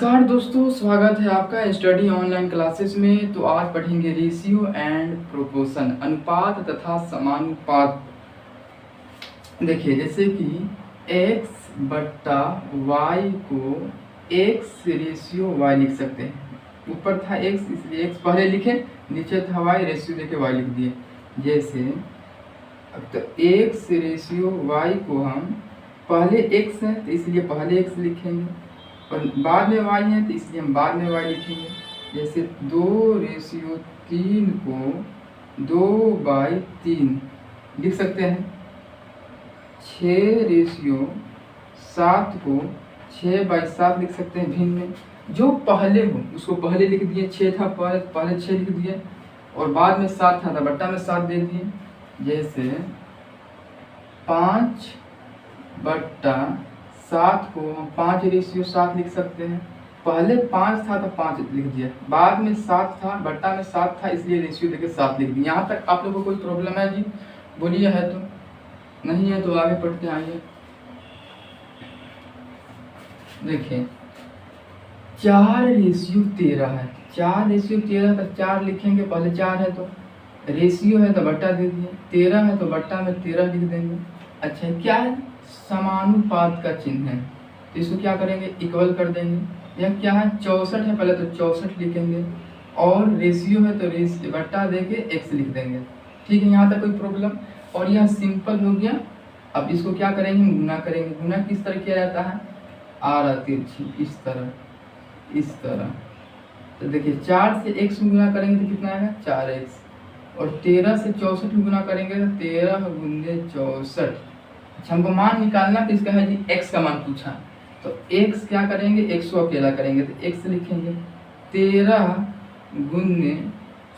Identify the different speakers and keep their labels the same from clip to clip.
Speaker 1: नमस्कार दोस्तों, स्वागत है आपका स्टडी ऑनलाइन क्लासेस में। तो आज पढ़ेंगे रेशियो एंड प्रोपोर्शन, अनुपात तथा समानुपात। देखिए, जैसे कि x बट्टा y को x रेशियो y लिख सकते हैं। ऊपर था x इसलिए x पहले लिखे, नीचे था y रेशियो देके y लिख दिए। जैसे तो x रेशियो y को हम पहले x है तो इसलिए पहले x लिखेंगे और बाद में y है तो इसलिए हम बाद में y लिखेंगे। जैसे 2:3 को 2/3 लिख सकते हैं। 6:7 को 6/7 लिख सकते हैं। भिन्न में जो पहले हो उसको पहले लिख दिए। 6 था पहले 6 लिख दिए और बाद में 7 था बट्टा में 7 दे दिए। जैसे 5/7 को 5:7 लिख सकते हैं। पहले 5 था तो 5 लिख दिया, बाद में 7 था बट्टा में 7 था इसलिए रेशियो देके 7 लिख दिया। यहाँ तक आप लोगों को कोई प्रॉब्लम है जी? बोलिए, है तो? नहीं है तो आगे पढ़ते आइए। देखिए 4:13 है। 4:13 तो 4 लिखेंगे, पहले 4 है तो रेशियो है तो बट्टा दे दिए। 13 है तो बट्टा में 13 लिख देंगे। अच्छा, क्या है? समानुपात का चिन्ह है तो इसको क्या करेंगे? इक्वल कर देंगे। यह क्या है? 64 है, पहले तो 64 लिखेंगे और रेशियो है तो रेशियो बट्टा देके x लिख देंगे। ठीक है, यहाँ तक कोई प्रॉब्लम? और यह सिंपल हो गया। अब इसको क्या करेंगे? गुना करेंगे। गुना किस तरह किया जाता है? आरा तिरछी, इस तरह। तो देखिए 4 से x में गुना करेंगे तो कितना आएगा? 4x। और 13 से 64 में गुना करेंगे तो 13 × 64। अच्छा, हमको मान निकालना तो इसका है जी x का मान पूछा, तो x क्या करेंगे? x को अकेला करेंगे तो x लिखेंगे। 13 ×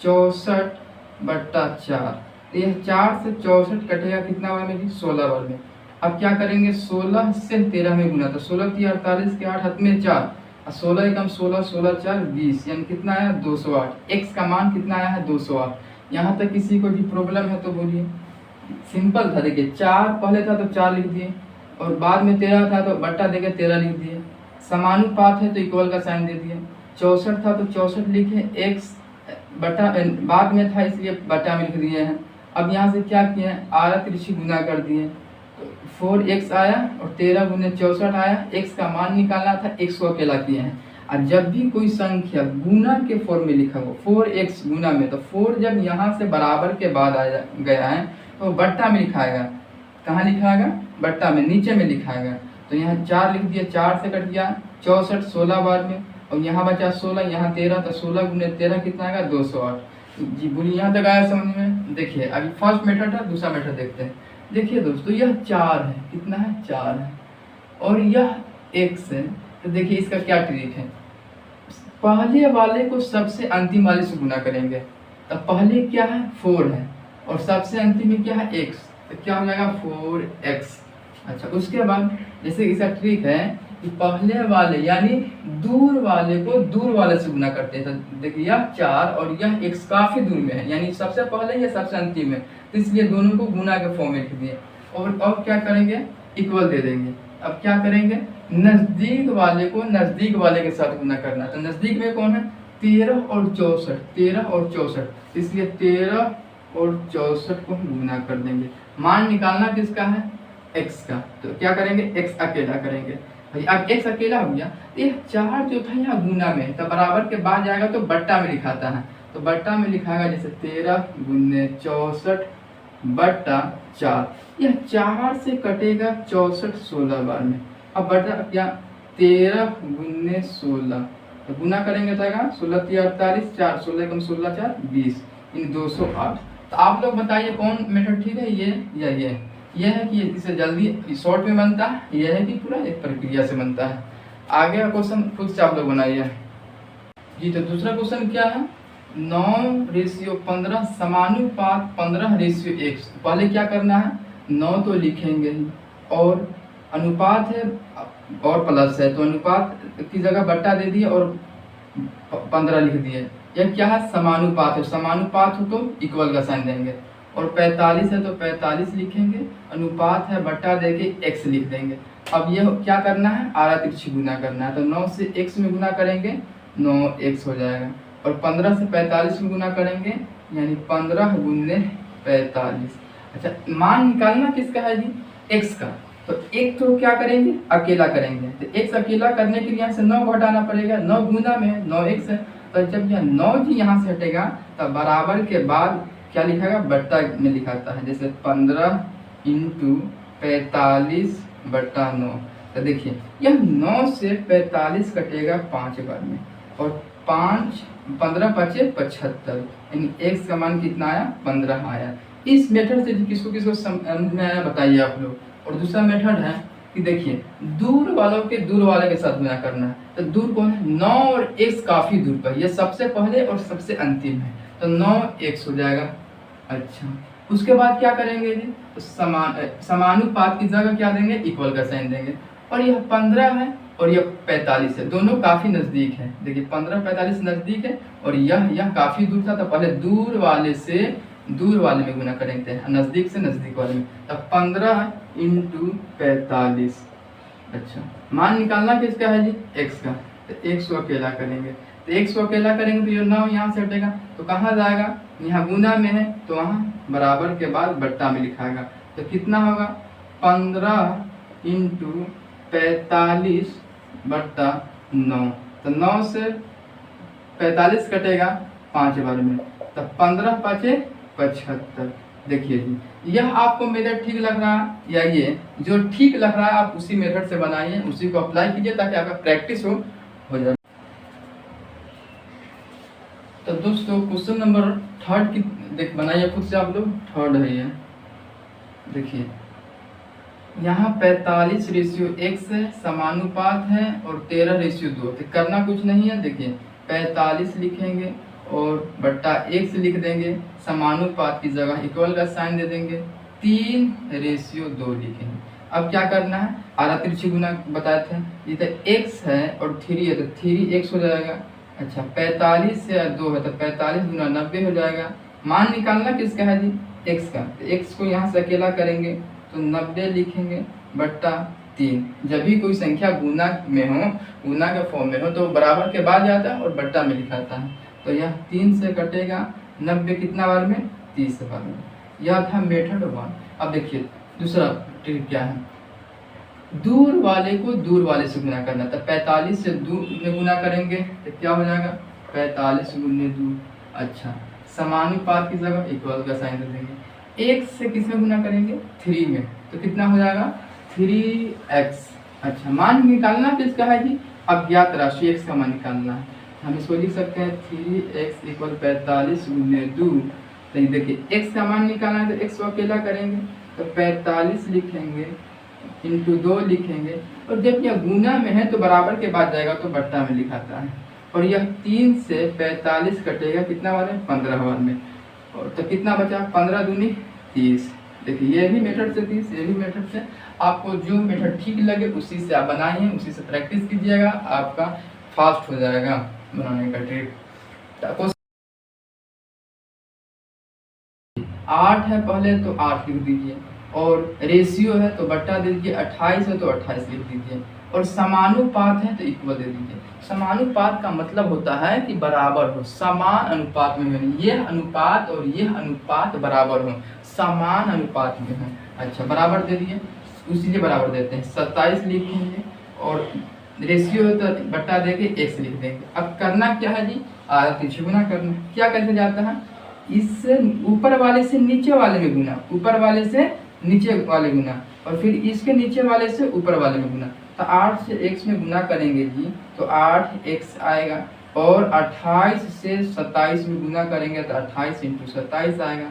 Speaker 1: 64/4। तो यह 4 से 64 कटेगा कितना बार में जी? 16 बार में। अब क्या करेंगे? 16 से 13 में गुना, तो 16 × 48 के 8 हाथ में 4 और 16 एकम 16, 16 4 20, यानी कितना आया? 208। x का मान कितना आया है? 208। यहाँ तक किसी को भी प्रॉब्लम है तो बोलिए। सिंपल था। देखिए 4 पहले था तो 4 लिख दिए और बाद में 13 था तो बट्टा देके 13 लिख दिए। समानुपात है तो इक्वल का साइन दे दिए। 64 था तो 64 लिखे, x बटा बाद में था इसलिए बट्टा में लिख दिए हैं। अब यहाँ से क्या किए हैं? आरा तिरछी गुना कर दिए तो 4x आया और 13 × 64 आया। x का मान निकालना था, x को अकेला किए हैं। और जब भी कोई संख्या गुना के फॉर्म में लिखा हो 4x गुना में, तो 4 जब यहाँ से बराबर के बाद आ गया है तो बट्टा में लिखाएगा। कहाँ लिखाएगा? बट्टा में, नीचे में लिखाएगा। तो यहाँ 4 लिख दिया, 4 से कट गया 64 16 बार में और यहाँ बचा 16, यहाँ 13, तो 16 × 13 कितना आएगा? 208। जी बोलिए, यहाँ तक आया समझ में? देखिए अभी फर्स्ट मेथड है, दूसरा मेथड देखते हैं। देखिए दोस्तों, यह 4 है। कितना है? 4 है और यह x है। तो देखिए इसका क्या ट्रिक है? पहले वाले को सबसे अंतिम वाले से गुना करेंगे। तो पहले क्या है? 4 है और सबसे अंतिम में क्या है? x। तो क्या हो जाएगा? 4x। अच्छा, उसके बाद जैसे इसका ट्रिक है कि पहले वाले यानी दूर वाले को दूर वाले से गुना करते हैं। तो देखिए यह 4 और यह x काफी दूर में है, यानी सबसे पहले या सबसे अंतिम में, तो इसलिए दोनों को गुना के फॉर्म में लिख दिए। और अब क्या करेंगे? इक्वल दे देंगे। अब क्या करेंगे? नजदीक वाले को नजदीक वाले के साथ गुना करना। तो नजदीक में कौन है? 13 और 64, 13 और 64, इसलिए 13 और 64 को हम गुना कर देंगे। मान निकालना किसका है? x का। तो क्या करेंगे? x अकेला करेंगे। भाई अब x अकेला हो गया, ये 4 जो था यहाँ गुना में, तो बराबर के बाद जाएगा तो बट्टा में लिखाता है। तो बट्टा में लिखाएगा जैसे 13 × 64/4। यह 4 से कटेगा 64 16 बार में। अब बट्टा क्या? 13 × 16, तो गुना करेंगे तो आएगा 16 × 48, 4 16 × 16 4 20, इन 208। तो आप लोग बताइए कौन मेथड ठीक है, ये या ये? यह है कि इसे जल्दी शॉर्ट में बनता है, यह है कि पूरा एक प्रक्रिया से बनता है। आगे का क्वेश्चन खुद से आप लोग बनाइए जी। तो दूसरा क्वेश्चन क्या है? 9:15 समानुपात 15:1। पहले क्या करना है? 9 तो लिखेंगे ही और अनुपात है और प्लस है, तो अनुपात की जगह बट्टा दे दिए और 15 लिख दिए। यह क्या है? समानुपात है। समानुपात हो तो इक्वल का साइन देंगे और 45 है तो 45 लिखेंगे। अनुपात है बट्टा देके x लिख देंगे। अब ये क्या करना है, आरा तिरछी गुना करना है। तो 9 से x में गुना करेंगे 9x हो जाएगा, और 15 से 45 में गुना करेंगे यानी 15 गुने 45। अच्छा, मान निकालना किसका है जी, x का। तो एक तो क्या करेंगे, अकेला करेंगे। तो x अकेला करने के लिए यहाँ से 9 घटाना पड़ेगा, 9 गुना में 9x है। तो जब यह 9 जी यहाँ से हटेगा तब बराबर के बाद क्या लिखेगा, बट्टा में लिखाता है। जैसे 15 × 45 बट्टा 9। तो देखिए यह 9 से 45 कटेगा 5 बार में, और 15 पचे 75, यानी x का मान कितना आया, 15 आया। इस मेथड से किसको किसको समझ में आया बताइए आप लोग। और दूसरा मेथड है कि देखिए दूर वालों के दूर वाले के साथ गुना करना है। तो दूर कौन है, 9 और x काफी दूर पर, यह सबसे पहले और सबसे अंतिम है। तो 9x हो जाएगा। अच्छा, उसके बाद क्या करेंगे जी, तो समानुपात की जगह क्या देंगे, इक्वल का साइन देंगे। और यह 15 है और यह 45 है, दोनों काफी नजदीक है। देखिए 15 45 नजदीक है, और यह काफी दूर था। तो पहले दूर वाले से दूर वाले में गुना करेंगे, नजदीक से नजदीक वाले में। तब 15 × 45। अच्छा, मान निकालना किसका है जी, x का। तो x को अकेला करेंगे, तो x को अकेला करेंगे तो ये 9 यहाँ से हटेगा, तो कहाँ जाएगा, यहाँ गुना में है तो वहाँ बराबर के बाद बट्टा में लिखाएगा। तो कितना होगा, 15 × 45 बट्टा 9। तो 9 से 45 कटेगा 5 बार में, तो 15 पचे 75। देखिए जी, यह आपको मेथड ठीक लग रहा है या ये जो ठीक लग रहा है आप उसी मेथड से बनाइए, उसी को अप्लाई कीजिए ताकि आपका प्रैक्टिस हो जाए। तो दोस्तों क्वेश्चन नंबर 3 की बनाइए खुद से आप लोग, 3 है ये। देखिए यहाँ 45:x है, समानुपात है, और 13:2। तो करना कुछ नहीं है। देखिए 45 लिखेंगे और बट्टा x लिख देंगे, समानुपात की जगह इक्वल का साइन दे देंगे, 3:2 लिखेंगे। अब क्या करना है, आरा तिरछी गुना बताए थे, ये तो x है और 3 है तो 3x हो जाएगा। अच्छा, 45 से 2 है तो 45 गुना 90 हो जाएगा। मान निकालना किसका है जी, x का। तो x को यहाँ से अकेला करेंगे तो 90 लिखेंगे बट्टा 3। जब भी कोई संख्या गुना में हो, गुना के फॉर्म में हो, तो बराबर के बाद जाता है और बट्टा में लिखाता है। तो यह 3 से कटेगा 90 कितना बार में, 30 बार में। यह था मेथड 1। अब देखिए दूसरा ट्रिक क्या है, दूर वाले को दूर वाले से गुना करना। तो 45 से दूर में गुना करेंगे तो क्या हो जाएगा, 45 × 2। अच्छा, समानुपात की जगह इक्वल का साइन दे देंगे। x से किस में गुना करेंगे, 3 में, तो कितना हो जाएगा, 3x। अच्छा, मान निकालना किसका है जी, अज्ञात राशि x का मान निकालना है। हम इसको लिख सकते हैं 3x = 45 × 2। तो ये देखिए x का मान निकालना है तो x को अकेला करेंगे, तो 45 लिखेंगे × 2 लिखेंगे, और जब यह गुना में है तो बराबर के बाद जाएगा तो बट्टा में लिखाता है। और यह 3 से 45 कटेगा कितना बार में, 15 बार में। और तो कितना बचा, 15 दूनी 30। देखिए ये भी मेथड से 30, ये भी मेथड से। आपको जो मेथड ठीक लगे उसी से आप बनाइए, उसी से प्रैक्टिस कीजिएगा, आपका फास्ट हो जाएगा बनाने का ट्रिक। 8 है पहले तो 8 लिख दीजिए, और रेशियो है तो बट्टा दे दीजिए, 28 है तो 28 लिख दीजिए, और समानुपात है तो इक्वल दे दीजिए। समानुपात का मतलब होता है कि बराबर हो, समान अनुपात में हो, यह अनुपात और यह अनुपात बराबर हो, समान अनुपात में हो। अच्छा, बराबर दे दिए, उसी से बराबर देते हैं, 27 लिखेंगे, और रेशियो है तो बट्टा देके x लिख देंगे। अब करना क्या है जी, आधा तिरछी गुना करना। क्या कैसे जाता है, इससे ऊपर वाले से नीचे वाले में गुना, ऊपर वाले से नीचे वाले गुना, और फिर इसके नीचे वाले से ऊपर वाले में गुना। तो 8 से x में गुना करेंगे जी तो 8x आएगा, और 28 से 27 में गुना करेंगे तो 28 × 27 आएगा।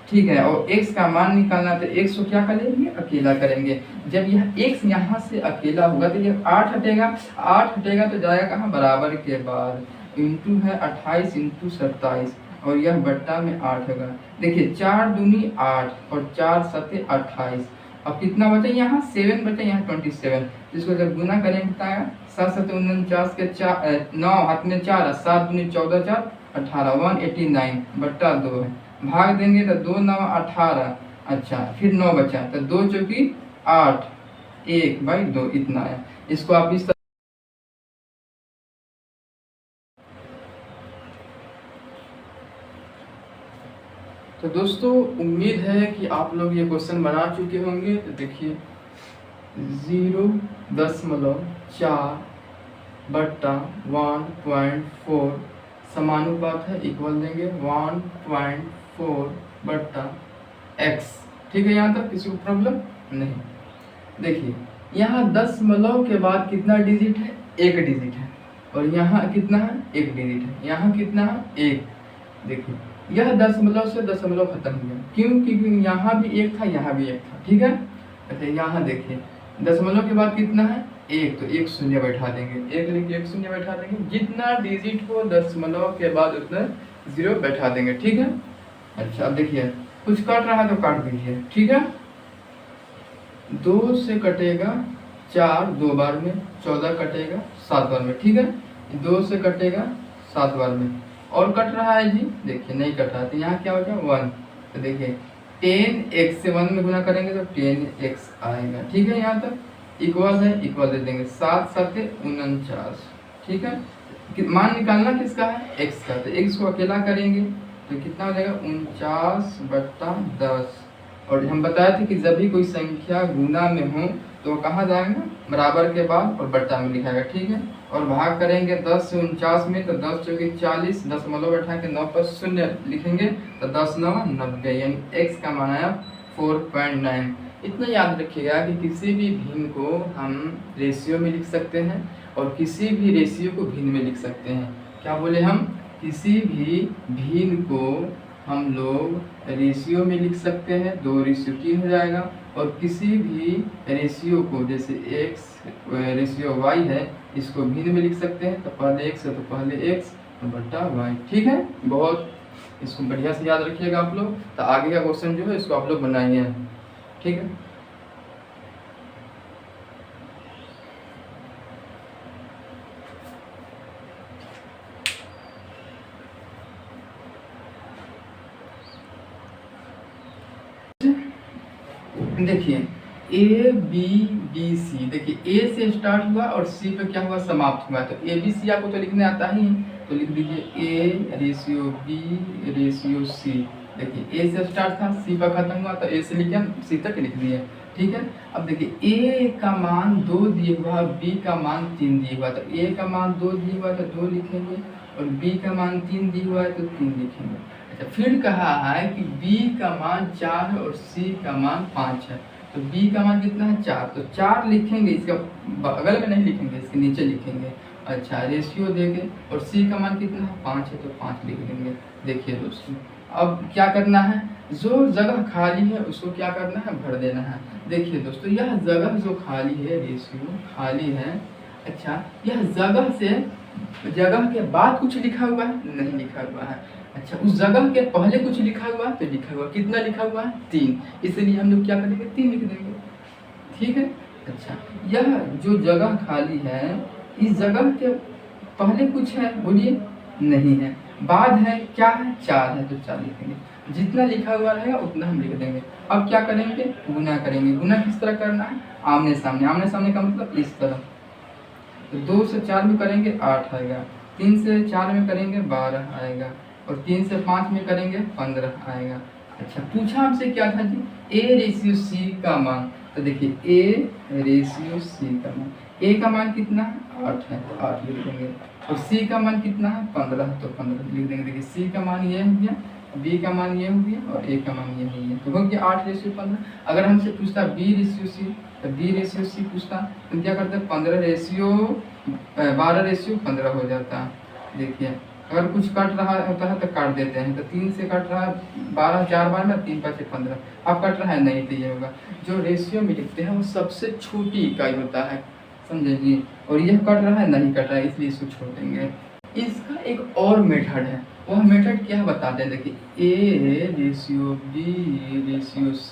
Speaker 1: ठीक है, और x का मान निकालना तो x को क्या करेंगे, अकेला करेंगे। जब यह x यहाँ से अकेला होगा तो जब 8 हटेगा, 8 हटेगा तो जाएगा कहाँ, बराबर के बाद, इंटू है 28 × 27, और यह बट्टा में 8 होगा। देखिए 4 दूनी 8 और 4 सते 28। अब कितना बचा, यहाँ 7 बचा, यहाँ 27। इसको जब गुना करेंगे बताया, 7 सते 49 के 4, 9 हाथ में 4, 7 दूनी 14, 4 18, 189 बट्टा 2 है। भाग देंगे तो 2 9 18। अच्छा, फिर 9 बचा तो 2 चौकी 8, 1/2 इतना है। इसको आप इस तो दोस्तों उम्मीद है कि आप लोग ये क्वेश्चन बना चुके होंगे। तो देखिए 0.10/1.4 समानुपात है, इक्वल देंगे 1.4/x। ठीक है, यहाँ तक किसी को प्रॉब्लम नहीं। देखिए यहाँ 10 के बाद कितना डिजिट है, 1 डिजिट है, और यहाँ कितना है, 1 डिजिट है, यहाँ कितना है, 1। देखिए यह 10 से दशमलव खत्म हो गया, क्यों? क्योंकि यहाँ भी 1 था, यहाँ भी 1 था। ठीक है, अच्छा यहाँ देखिए दशमलव के बाद कितना है, 1, तो 1 शून्य बैठा देंगे, 1 लिख 1 शून्य बैठा देंगे। जितना डिजिट हो दशमलव के बाद उतना 0 बैठा देंगे। ठीक है, अच्छा अब देखिए कुछ कट रहा है तो काट दीजिए। ठीक है, 2 से कटेगा 4 2 बार में, 14 कटेगा 7 बार में। ठीक है, 2 से कटेगा 7 बार में, और कट रहा है जी, देखिए नहीं कट रहा, तो यहाँ क्या हो जाए 1। तो देखिए 10x से 1 में गुना करेंगे तो 10x आएगा। ठीक है, यहाँ तक इक्वल है, इक्वल दे देंगे, 7 7 49। ठीक है, मान निकालना किसका है, x का, तो x को अकेला करेंगे तो कितना हो जाएगा 49/10। और हम बताए थे कि जब भी कोई संख्या गुना में हो तो कहाँ जाएगा, बराबर के बाद और बट्टा में लिखाएगा। ठीक है, और भाग करेंगे 10 से 49 में, तो 10 चौके 40, दशमलव बैठा के 9 पर 0 लिखेंगे तो 10 9 90, यानी x का मान आया 4.9। इतना याद रखिएगा कि किसी भी भिन्न को हम रेशियो में लिख सकते हैं और किसी भी रेशियो को भिन्न में लिख सकते हैं। क्या बोले हम, किसी भी भिन्न को हम लोग रेशियो में लिख सकते हैं, 2:3 हो जाएगा, और किसी भी रेशियो को जैसे x रेशियो y है, इसको भिन्न में लिख सकते हैं, तो पहले x है तो पहले x बट्टा y। ठीक है, बहुत इसको बढ़िया से याद रखिएगा आप लोग। तो आगे का क्वेश्चन जो है इसको आप लोग बनाइए। ठीक है, देखिए ABC, देखिए A से स्टार्ट हुआ और C पे क्या हुआ, समाप्त हुआ। तो ABC आपको तो लिखने आता ही, तो लिख दीजिए A ratio B ratio C। देखिए A से स्टार्ट था, C पर खत्म हुआ, तो A से लिखे हम C तक लिख दिए। ठीक है, अब देखिए A का मान 2 दिए हुआ, B का मान 3 दिए हुआ, तो A का मान 2 दिए हुआ तो 2 लिखेंगे, और B का मान 3 दिया हुआ है तो 3 लिखेंगे। अच्छा, फिर कहा है कि B का मान 4 है और C का मान 5 है, तो B का मान कितना है 4, तो 4 लिखेंगे, इसका बगल में नहीं लिखेंगे, इसके नीचे लिखेंगे। अच्छा, रेशियो देंगे, और C का मान कितना है 5 है तो 5 लिख देंगे। देखिए दोस्तों अब क्या करना है, जो जगह खाली है उसको क्या करना है, भर देना है। देखिए दोस्तों यह जगह जो खाली है, रेशियो खाली है, अच्छा यह जगह से जगह के बाद कुछ लिखा हुआ है, नहीं लिखा हुआ है। अच्छा, उस जगह के पहले कुछ लिखा हुआ है, तो लिखा हुआ कितना लिखा हुआ है 3, इसलिए हम लोग क्या करेंगे 3 लिख देंगे। ठीक है, अच्छा यह जो जगह खाली है, इस जगह के पहले कुछ है, बोलिए नहीं है, बाद है क्या है 4 है, तो 4 लिखेंगे। जितना लिखा हुआ रहेगा उतना हम लिख देंगे। अब क्या करेंगे, गुना करेंगे। गुना किस तरह करना है, आमने सामने। आमने सामने का मतलब इस तरह, तो 2 से 4 में करेंगे 8 आएगा, 3 से 4 में करेंगे 12 आएगा, और 3 से 5 में करेंगे 15 आएगा। अच्छा, पूछा हमसे क्या था जी, A रेशियो C का मान। तो देखिए A रेशियो C का मान, A का मान कितना है 8 है तो 8 लिख देंगे, और C का मान कितना है 15 तो 15 लिख देंगे। देखिए C का मान ये हो गया, B का मान ये हो गया, और A का मान ये हो गया, तो हो गया 8 रेशियो 15। अगर हमसे पूछता B रेशियो C, तो B रेशियो C पूछता तो क्या करते हैं 12 रेशियो 15 हो जाता। देखिए अगर कुछ कट रहा होता है तो काट देते हैं, तो 3 से कट रहा है 12 4 बार में, 3 5 15। अब कट रहा है नहीं, तो ये होगा जो रेशियो में लिखते हैं वो सबसे छोटी इकाई होता है, समझे जी। और यह कट रहा है नहीं कट रहा है, इसलिए इसको छोड़ देंगे। इसका एक और मेथड है, वह मेथड क्या बताते हैं, देखिए A ratio B ratio C,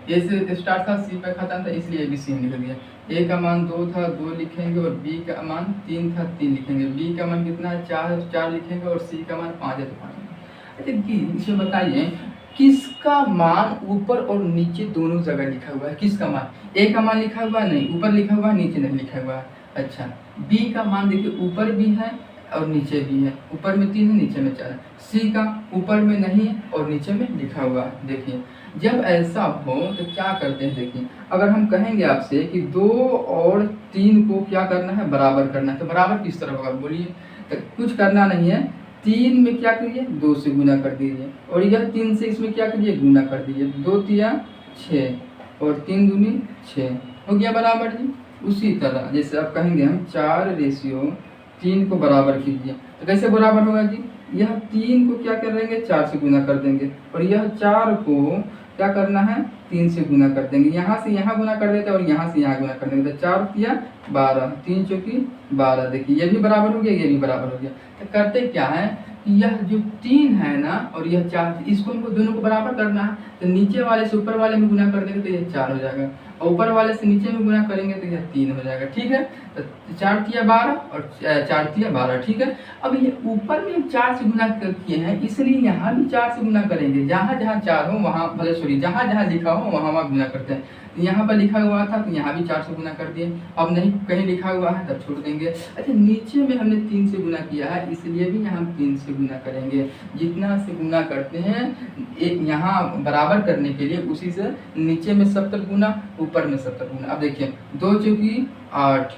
Speaker 1: A से स्टार्ट था C पे खत्म था, इसलिए ABC लिख दिया। A का मान 2 था 2 लिखेंगे, और B का मान 3 था 3 लिखेंगे, B का मान कितना है 4 है तो 4 लिखेंगे, और C का मान 5 है तो 5 लिखेंगे। अच्छा इसमें बताइए किसका मान ऊपर और नीचे दोनों जगह लिखा हुआ है? किसका मान? ए का मान लिखा हुआ नहीं, ऊपर लिखा हुआ है, नीचे नहीं लिखा हुआ है। अच्छा, बी का मान देखिए ऊपर भी है और नीचे भी है, ऊपर में 3 है, नीचे में 4 है। सी का ऊपर में नहीं है और नीचे में लिखा हुआ है। देखिए जब ऐसा हो तो क्या करते हैं, देखिए अगर हम कहेंगे आपसे कि 2 और 3 को क्या करना है, बराबर करना है, तो बराबर किस तरह होगा बोलिए? तो कुछ करना नहीं है, 3 में क्या करिए, 2 से गुना कर दीजिए, और यह 3 से इसमें क्या करिए, गुना कर दीजिए। 2 तिया 6 और 3 दूनी 6 हो गया बराबर जी। उसी तरह जैसे आप कहेंगे हम 4:3 को बराबर कीजिए, तो कैसे बराबर होगा जी? यह 3 को क्या कर देंगे, 4 से गुना कर देंगे, और यह 4 को क्या करना है, 3 से गुना कर देंगे। यहाँ से यहाँ गुना कर देते हैं और यहाँ से यहाँ गुना कर देंगे, तो 4 तिया 12, 3 चौकी 12। देखिए ये भी बराबर हो गया, ये भी बराबर हो गया। तो करते क्या है कि यह जो 3 है ना और यह 4, इसको हमको दोनों को बराबर करना है, तो नीचे वाले से ऊपर वाले में गुना कर देंगे तो यह 4 हो जाएगा, और ऊपर वाले से नीचे में गुना करेंगे तो यह 3 हो जाएगा। ठीक है, तो 4 तिया 12 और 4 तिया 12। ठीक है, अब ये ऊपर में 4 से गुना किए हैं, इसलिए यहाँ भी 4 से गुना करेंगे। जहाँ जहाँ 4 हो वहाँ, मतलब सॉरी, जहाँ जहाँ लिखा हो वहाँ वहाँ गुना करते हैं। तो यहाँ पर लिखा हुआ था तो यहाँ भी 4 से गुना कर दिए, अब नहीं कहीं लिखा हुआ है तब छोड़ देंगे। अच्छा, नीचे में हमने 3 से गुना किया है, इसलिए भी यहाँ 3 से गुना करेंगे। जितना से गुना करते हैं एक यहाँ बराबर करने के लिए, उसी से नीचे में 70 गुना, ऊपर में 70 गुना। अब देखिए 2 चौकी 8,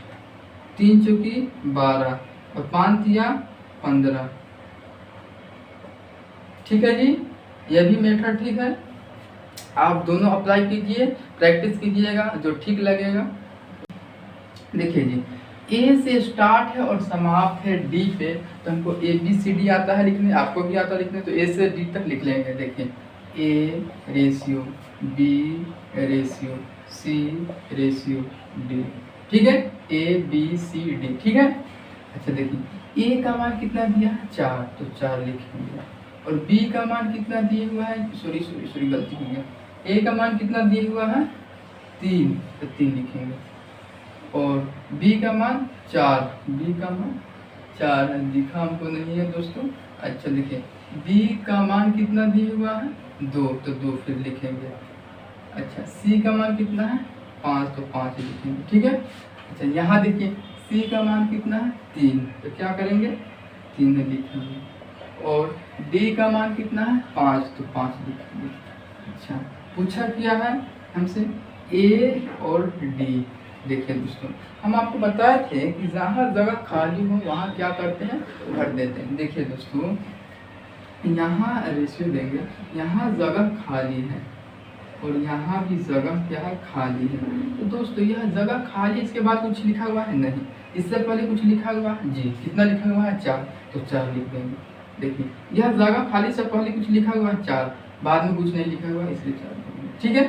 Speaker 1: 3 चौकी 12 और 5 तिया 15। ठीक है जी, यह भी मेथड ठीक है। आप दोनों अप्लाई कीजिए, प्रैक्टिस कीजिएगा, जो ठीक लगेगा। देखिए जी, ए से स्टार्ट है और समाप्त है डी पे, तो हमको ABCD आता है लिखने, आपको भी आता है लिखने, तो ए से डी तक लिख लेंगे। देखिए A ratio B ratio C ratio D। ठीक है, ABCD। ठीक है। अच्छा देखिए ए का मान कितना दिया है, 4, तो 4 लिखेंगे, और बी का मान कितना दिए हुआ है, सॉरी गलती हो गया, ए का मान कितना दिए हुआ है 3, तो 3 लिखेंगे, और बी का मान 4, बी का मान 4 है, लिखा हमको नहीं है दोस्तों। अच्छा देखिए बी का मान कितना दिए हुआ है 2, तो 2 फिर लिखेंगे। अच्छा सी का मान कितना है 5, तो 5 लिखेंगे। ठीक है। अच्छा यहाँ देखिए सी का मान कितना है 3, तो क्या करेंगे 3 लिखेंगे, और डी का मान कितना है 5, तो 5 लिखेंगे। अच्छा पूछा क्या है हमसे ए और डी। देखिए दोस्तों हम आपको बताए थे कि जहाँ जगह खाली हो वहाँ क्या करते हैं, भर देते हैं। देखिए दोस्तों यहाँ रेशियो देंगे, यहाँ जगह खाली है और यहाँ भी जगह क्या है, खाली है। तो दोस्तों यह जगह खाली, इसके बाद कुछ लिखा हुआ है नहीं, इससे पहले कुछ लिखा हुआ है जी, कितना लिखा हुआ है 4, तो 4 लिख देंगे। देखिए यह जगह खाली से पहले कुछ लिखा हुआ है 4, बाद में कुछ नहीं लिखा हुआ है, इसलिए 4 लिखेंगे। ठीक है,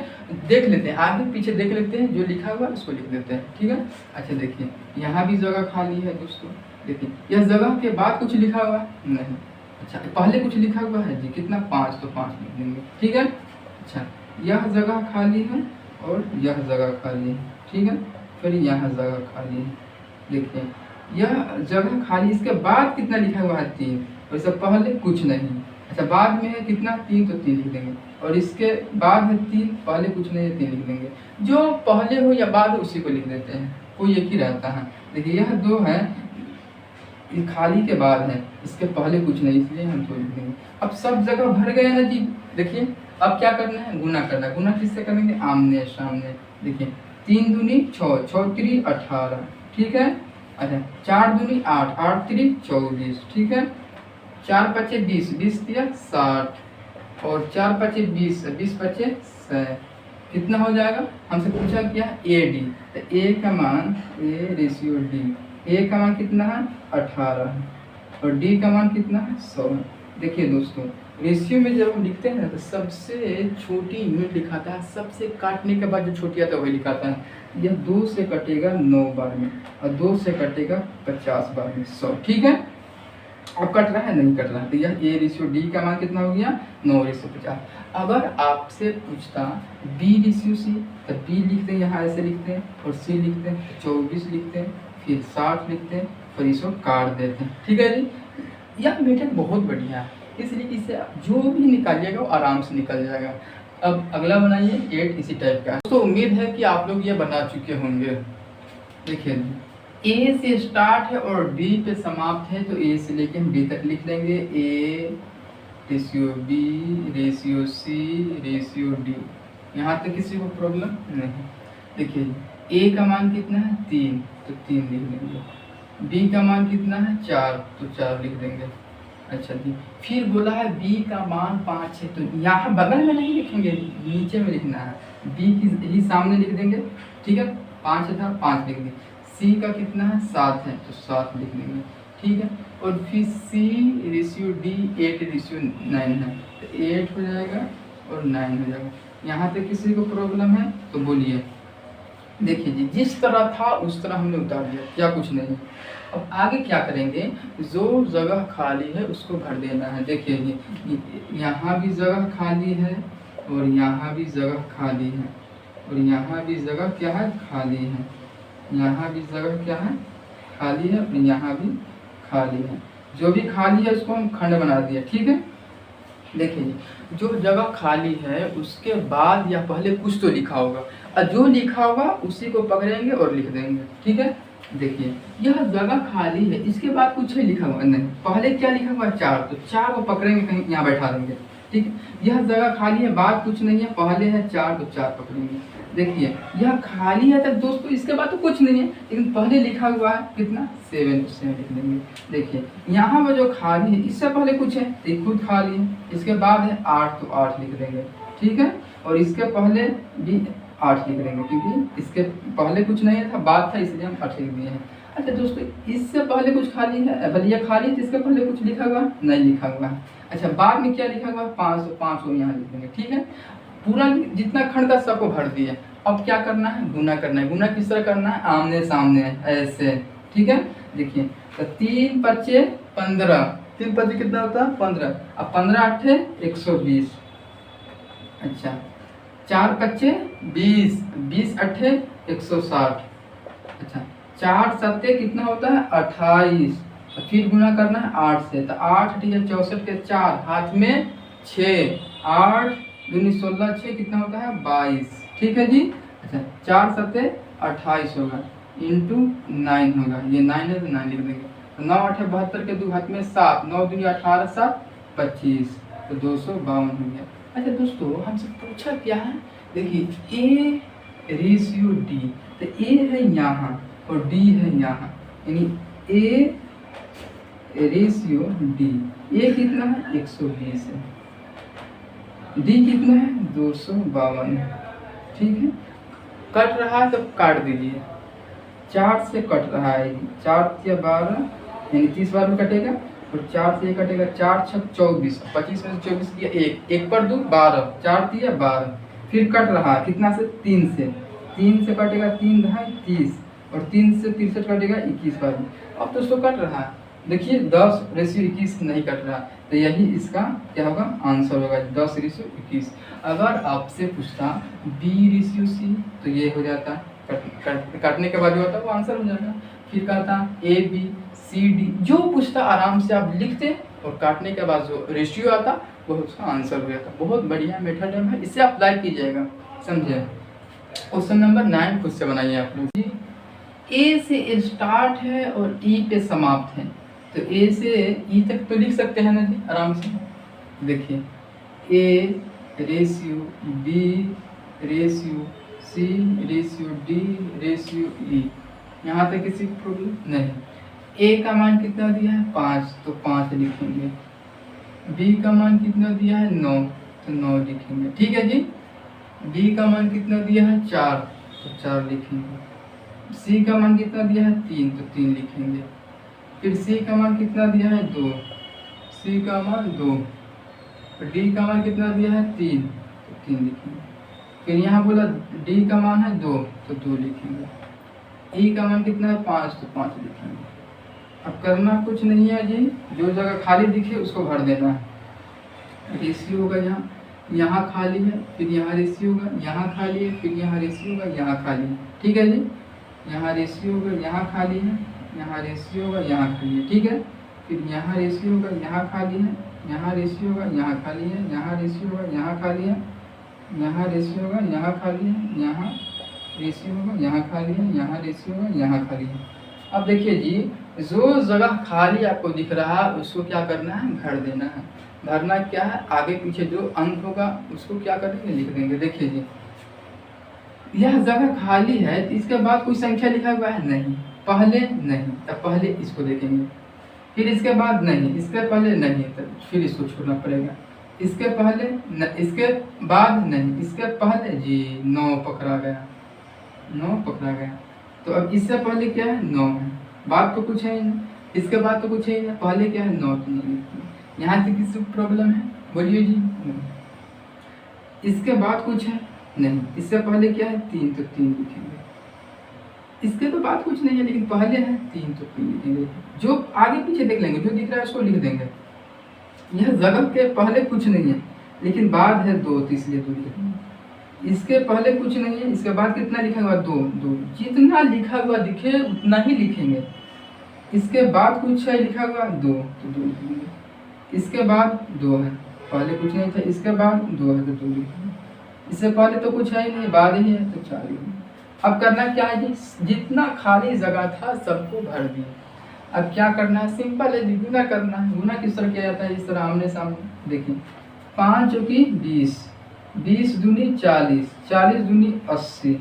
Speaker 1: देख लेते हैं आगे पीछे, देख लेते हैं, जो लिखा हुआ है उसको लिख देते हैं। ठीक है। अच्छा देखिए यहाँ भी जगह खाली है दोस्तों, देखिए यह जगह के बाद कुछ लिखा हुआ है नहीं, अच्छा पहले कुछ लिखा हुआ है जी, कितना 5, तो 5 लिख देंगे। ठीक है। अच्छा यह जगह खाली है और यह जगह खाली है। ठीक है, फिर यह जगह खाली है। देखिए यह जगह खाली, इसके बाद कितना लिखा हुआ है 3, और इससे पहले कुछ नहीं। अच्छा बाद में है कितना 3, तो 3 लिख देंगे, और इसके बाद है 3, पहले कुछ नहीं है 3 लिख देंगे। जो पहले हो या बाद हो उसी को लिख देते हैं, कोई एक ही रहता है। देखिए यह 2 है, ये खाली के बाद है, इसके पहले कुछ नहीं, इसलिए हम 2 लिख देंगे। अब सब जगह भर गए ना जी। देखिए अब क्या करना है, गुना करना है। गुना किससे करेंगे, आमने सामने। देखिए 3 दूनी 6, 6 3 18। ठीक है। अच्छा 4 दूनी 8, 8 3 24। ठीक है। 4 5 20, 20 3 60, और 4 5 20, 20 5 100। कितना हो जाएगा, हमसे पूछा क्या ए डी, तो ए का मान ए रेशियो डी, ए का मान कितना है 18 है, और डी का मान कितना है 100 है। देखिए दोस्तों रेशियो में जब हम लिखते हैं तो सबसे छोटी यूनिट लिखाता है, सबसे काटने के बाद जो छोटी आता है वही लिखाता है। यह 2 से कटेगा 9 बार में, और 2 से कटेगा 50 बार में 100। ठीक है। अब कट रहा है नहीं कट रहा है, तो यह ए रेशियो डी का मान कितना हो गया 9:50। अगर आपसे पूछता बी रेशियो सी, तो बी लिखते हैं यहाँ ऐसे लिखते हैं, और सी लिखते हैं 24 लिखते हैं, फिर 60 लिखते हैं, फिर इसको काट देते हैं। ठीक है जी, यह मेथड बहुत बढ़िया है। इसलिए इसे जो भी निकालिएगा वो आराम से निकल जाएगा। अब अगला बनाइए 8 इसी टाइप का। तो उम्मीद है कि आप लोग ये बना चुके होंगे। देखिए ए से स्टार्ट है और डी पे समाप्त है, तो ए से लेके हम डी तक लिख लेंगे। A ratio B ratio C ratio D, यहाँ तक किसी को प्रॉब्लम नहीं। देखिए ए का मान कितना है 3, तो 3 लिख देंगे। बी का मान कितना है 4, तो 4 लिख देंगे। अच्छा जी, फिर बोला है बी का मान 5 है, तो यहाँ बगल में नहीं लिखेंगे, नीचे में लिखना है। बी की ही सामने लिख देंगे, ठीक है। 5 था 5 लिख देंगे। सी का कितना है 7 है, तो 7 लिख देंगे, ठीक है। और फिर सी रेशियो डी 8 रेशियो 9 है, तो 8 हो जाएगा और 9 हो जाएगा। यहाँ तक किसी को प्रॉब्लम है तो बोलिए। देखिए जी, जिस तरह था उस तरह हमने उतार दिया, क्या कुछ नहीं। अब आगे क्या करेंगे, जो जगह खाली है उसको भर देना है। देखिए जी, यहाँ भी जगह खाली है और यहाँ भी जगह खाली है और यहाँ भी जगह क्या है खाली है, यहाँ भी जगह क्या है खाली है और यहाँ भी खाली है। जो भी खाली है उसको हम खंड बना दिया, ठीक है। देखिए जी, जो जगह खाली है उसके बाद या पहले कुछ तो लिखा होगा, और जो लिखा होगा उसी को पकड़ेंगे और लिख देंगे, ठीक है। देखिए यह जगह खाली है, इसके बाद कुछ है लिखा हुआ नहीं, पहले क्या लिखा हुआ 4, तो 4 को पकड़ेंगे कहीं यहाँ बैठा देंगे, ठीक है। यह जगह खाली है, बाद कुछ नहीं है, पहले है 4, तो 4 पकड़ेंगे। देखिए यह खाली है तो दोस्तों इसके बाद तो कुछ नहीं है, लेकिन पहले लिखा हुआ है कितना 7, तो 7 लिख देंगे। देखिए यहाँ पर जो खाली है इससे पहले कुछ है तो ये खुद खाली है, इसके बाद है 8, तो 8 लिख देंगे, ठीक है। और इसके पहले भी 8 लिख देंगे, क्योंकि इसके पहले कुछ नहीं था, बाद था, इसलिए हम 8 लिख दिए हैं। अच्छा दोस्तों, इससे पहले कुछ खाली है, भले यह खाली है, इसके पहले कुछ लिखा हुआ नहीं लिखा हुआ है। अच्छा, बाद में क्या लिखा हुआ है 5, तो 5 को यहाँ लिख देंगे, ठीक है। पूरा जितना खंड था सबको भर दिए। अब क्या करना है, गुना करना है। गुना किस तरह करना है, आमने सामने ऐसे, ठीक है। देखिए तो 3 पच्चे 15, 3 पच्चे कितना होता है 15, अब 15 अट्ठे 120। अच्छा 4 पच्चे 20, 20 अट्ठे 160। अच्छा 4 सत्ते कितना होता है 28, फिर गुना करना है 8 से, तो 8 अठिया 64 के 4, हाथ में 6, 8 दूनी 16, 6 कितना होता है 22, ठीक है जी। अच्छा 4 सत्ते 28 होगा, इंटू 9 होगा, ये 9 है तो 9 लिख देंगे। तो 9 8 72 के 2 हाथ में 7, 9 दूनी 18 7 25, तो 252 हो गया। अच्छा दोस्तों, हमसे पूछा क्या है, देखिए ए रेशियो डी, तो ए है यहाँ और डी है यहाँ, यानी ए रेशियो डी, ए कितना है 120 है, डी कितना है 252, ठीक है। कट रहा है तो काट दीजिए, 4 से कट रहा है, 4 या 12 यानी 30 बार में कटेगा, और 4 से ये कटेगा, 4 6 24, 25 में से 24 किया 1 पर 2 12, 4 दिया 12, फिर कट रहा है कितना से 3 से, 3 से कटेगा 3 ढाई 30, और 3 से 63 कटेगा 21 बार में। अब दोस्तों कट रहा है, देखिए 10 रेशियो 21 नहीं कट रहा, तो यही इसका क्या होगा आंसर होगा 10 रेशियो 21। अगर आपसे पूछता बी रेशियो सी, तो ये हो जाता, काटने के बाद जो होता है वो आंसर हो जाएगा। फिर कहता ए बी सी डी, जो पूछता आराम से आप लिखते और काटने के बाद जो रेशियो आता वो उसका आंसर हो जाता। बहुत बढ़िया मेथड है, इसे अप्लाई कीजिएगा, समझे। क्वेश्चन नंबर 9 खुद से बनाइए आप लोग। ए से स्टार्ट है और ई पे समाप्त है, तो ए से ई तक तो लिख सकते हैं ना जी आराम से। देखिए A ratio B ratio C ratio D ratio E, यहाँ तक किसी की प्रॉब्लम नहीं। ए का मान कितना दिया है 5, तो 5 लिखेंगे। बी का मान कितना दिया है 9, तो 9 लिखेंगे, ठीक है जी। बी का मान कितना दिया है 4, तो 4 लिखेंगे। सी का मान कितना दिया है 3, तो 3 लिखेंगे। फिर सी का मान कितना दिया है 2, सी का मान 2, डी का मान कितना दिया है 3, तो 3 लिखेंगे। फिर यहाँ बोला डी का मान है 2, तो 2 लिखेंगे। ई का मान कितना है 5, तो 5 लिखेंगे। अब करना कुछ नहीं है जी, जो जगह खाली दिखे उसको भर देना है। रेशियो होगा यहाँ, यहाँ खाली है, फिर यहाँ रेशियो होगा, यहाँ खाली है, फिर यहाँ रेशियो होगा, यहाँ खाली है, ठीक है जी। यहाँ रेशियो होगा, यहाँ खाली है, यहाँ रेशियो होगा, यहाँ खाली है, ठीक है। फिर यहाँ रेशियो होगा, यहाँ खाली है, यहाँ रेशियो होगा, यहाँ खाली है, यहाँ रेशियो होगा, यहाँ खाली है, यहाँ रेशियो होगा, यहाँ खाली है, यहाँ रेशियो होगा, यहाँ खाली है, यहाँ रेशियो होगा, यहाँ खाली है। अब देखिए जी, जो जगह खाली आपको दिख रहा है उसको क्या करना है, भर देना है। भरना क्या है, आगे पीछे जो अंक होगा उसको क्या करेंगे, लिख देंगे। देखिए जी, यह जगह खाली है तो इसके बाद कोई संख्या लिखा हुआ है नहीं, पहले नहीं, तब पहले इसको देखेंगे, फिर इसके बाद नहीं, इसके पहले नहीं, तब फिर इसको छोड़ना पड़ेगा, इसके पहले न, इसके बाद नहीं, इसके पहले जी 9 पकड़ा गया, 9 पकड़ा गया। तो अब इससे पहले क्या है, 9 है, बाद तो कुछ है नहीं, इसके बाद तो कुछ है नहीं, पहले क्या है, 9 तो नहीं। यहाँ से किसी प्रॉब्लम है, बोलिए जी। इसके बाद कुछ है नहीं, इससे पहले क्या है, 3 तो 3 लिखेंगे, इसके तो बाद कुछ नहीं है लेकिन पहले है 3 तो 3 लिखेंगे। जो आगे पीछे देख लेंगे, जो दिख रहा है उसको लिख देंगे। यह जगह के पहले कुछ नहीं है लेकिन बाद है 2 तो इसलिए 2 लिखेंगे। इसके पहले कुछ नहीं है, इसके बाद कितना लिखा हुआ, 2 2, जितना लिखा हुआ दिखे उतना ही लिखेंगे। इसके बाद कुछ है लिखा हुआ 2 तो 2 लिखेंगे, इसके बाद 2 है, पहले कुछ नहीं था, इसके बाद 2 है तो 2 लिखेंगे, इससे पहले तो कुछ है ही नहीं, बाद ही है तो 4 लिखेंगे। अब करना क्या है जी, जितना खाली जगह था सबको भर दिए। अब क्या करना है, सिंपल है जी, गुना करना है। गुना किस तरह किया जाता है, इस तरह आमने सामने देखिए, 5 चौकी 20, 20 दूनी 40, 40 दूनी 80,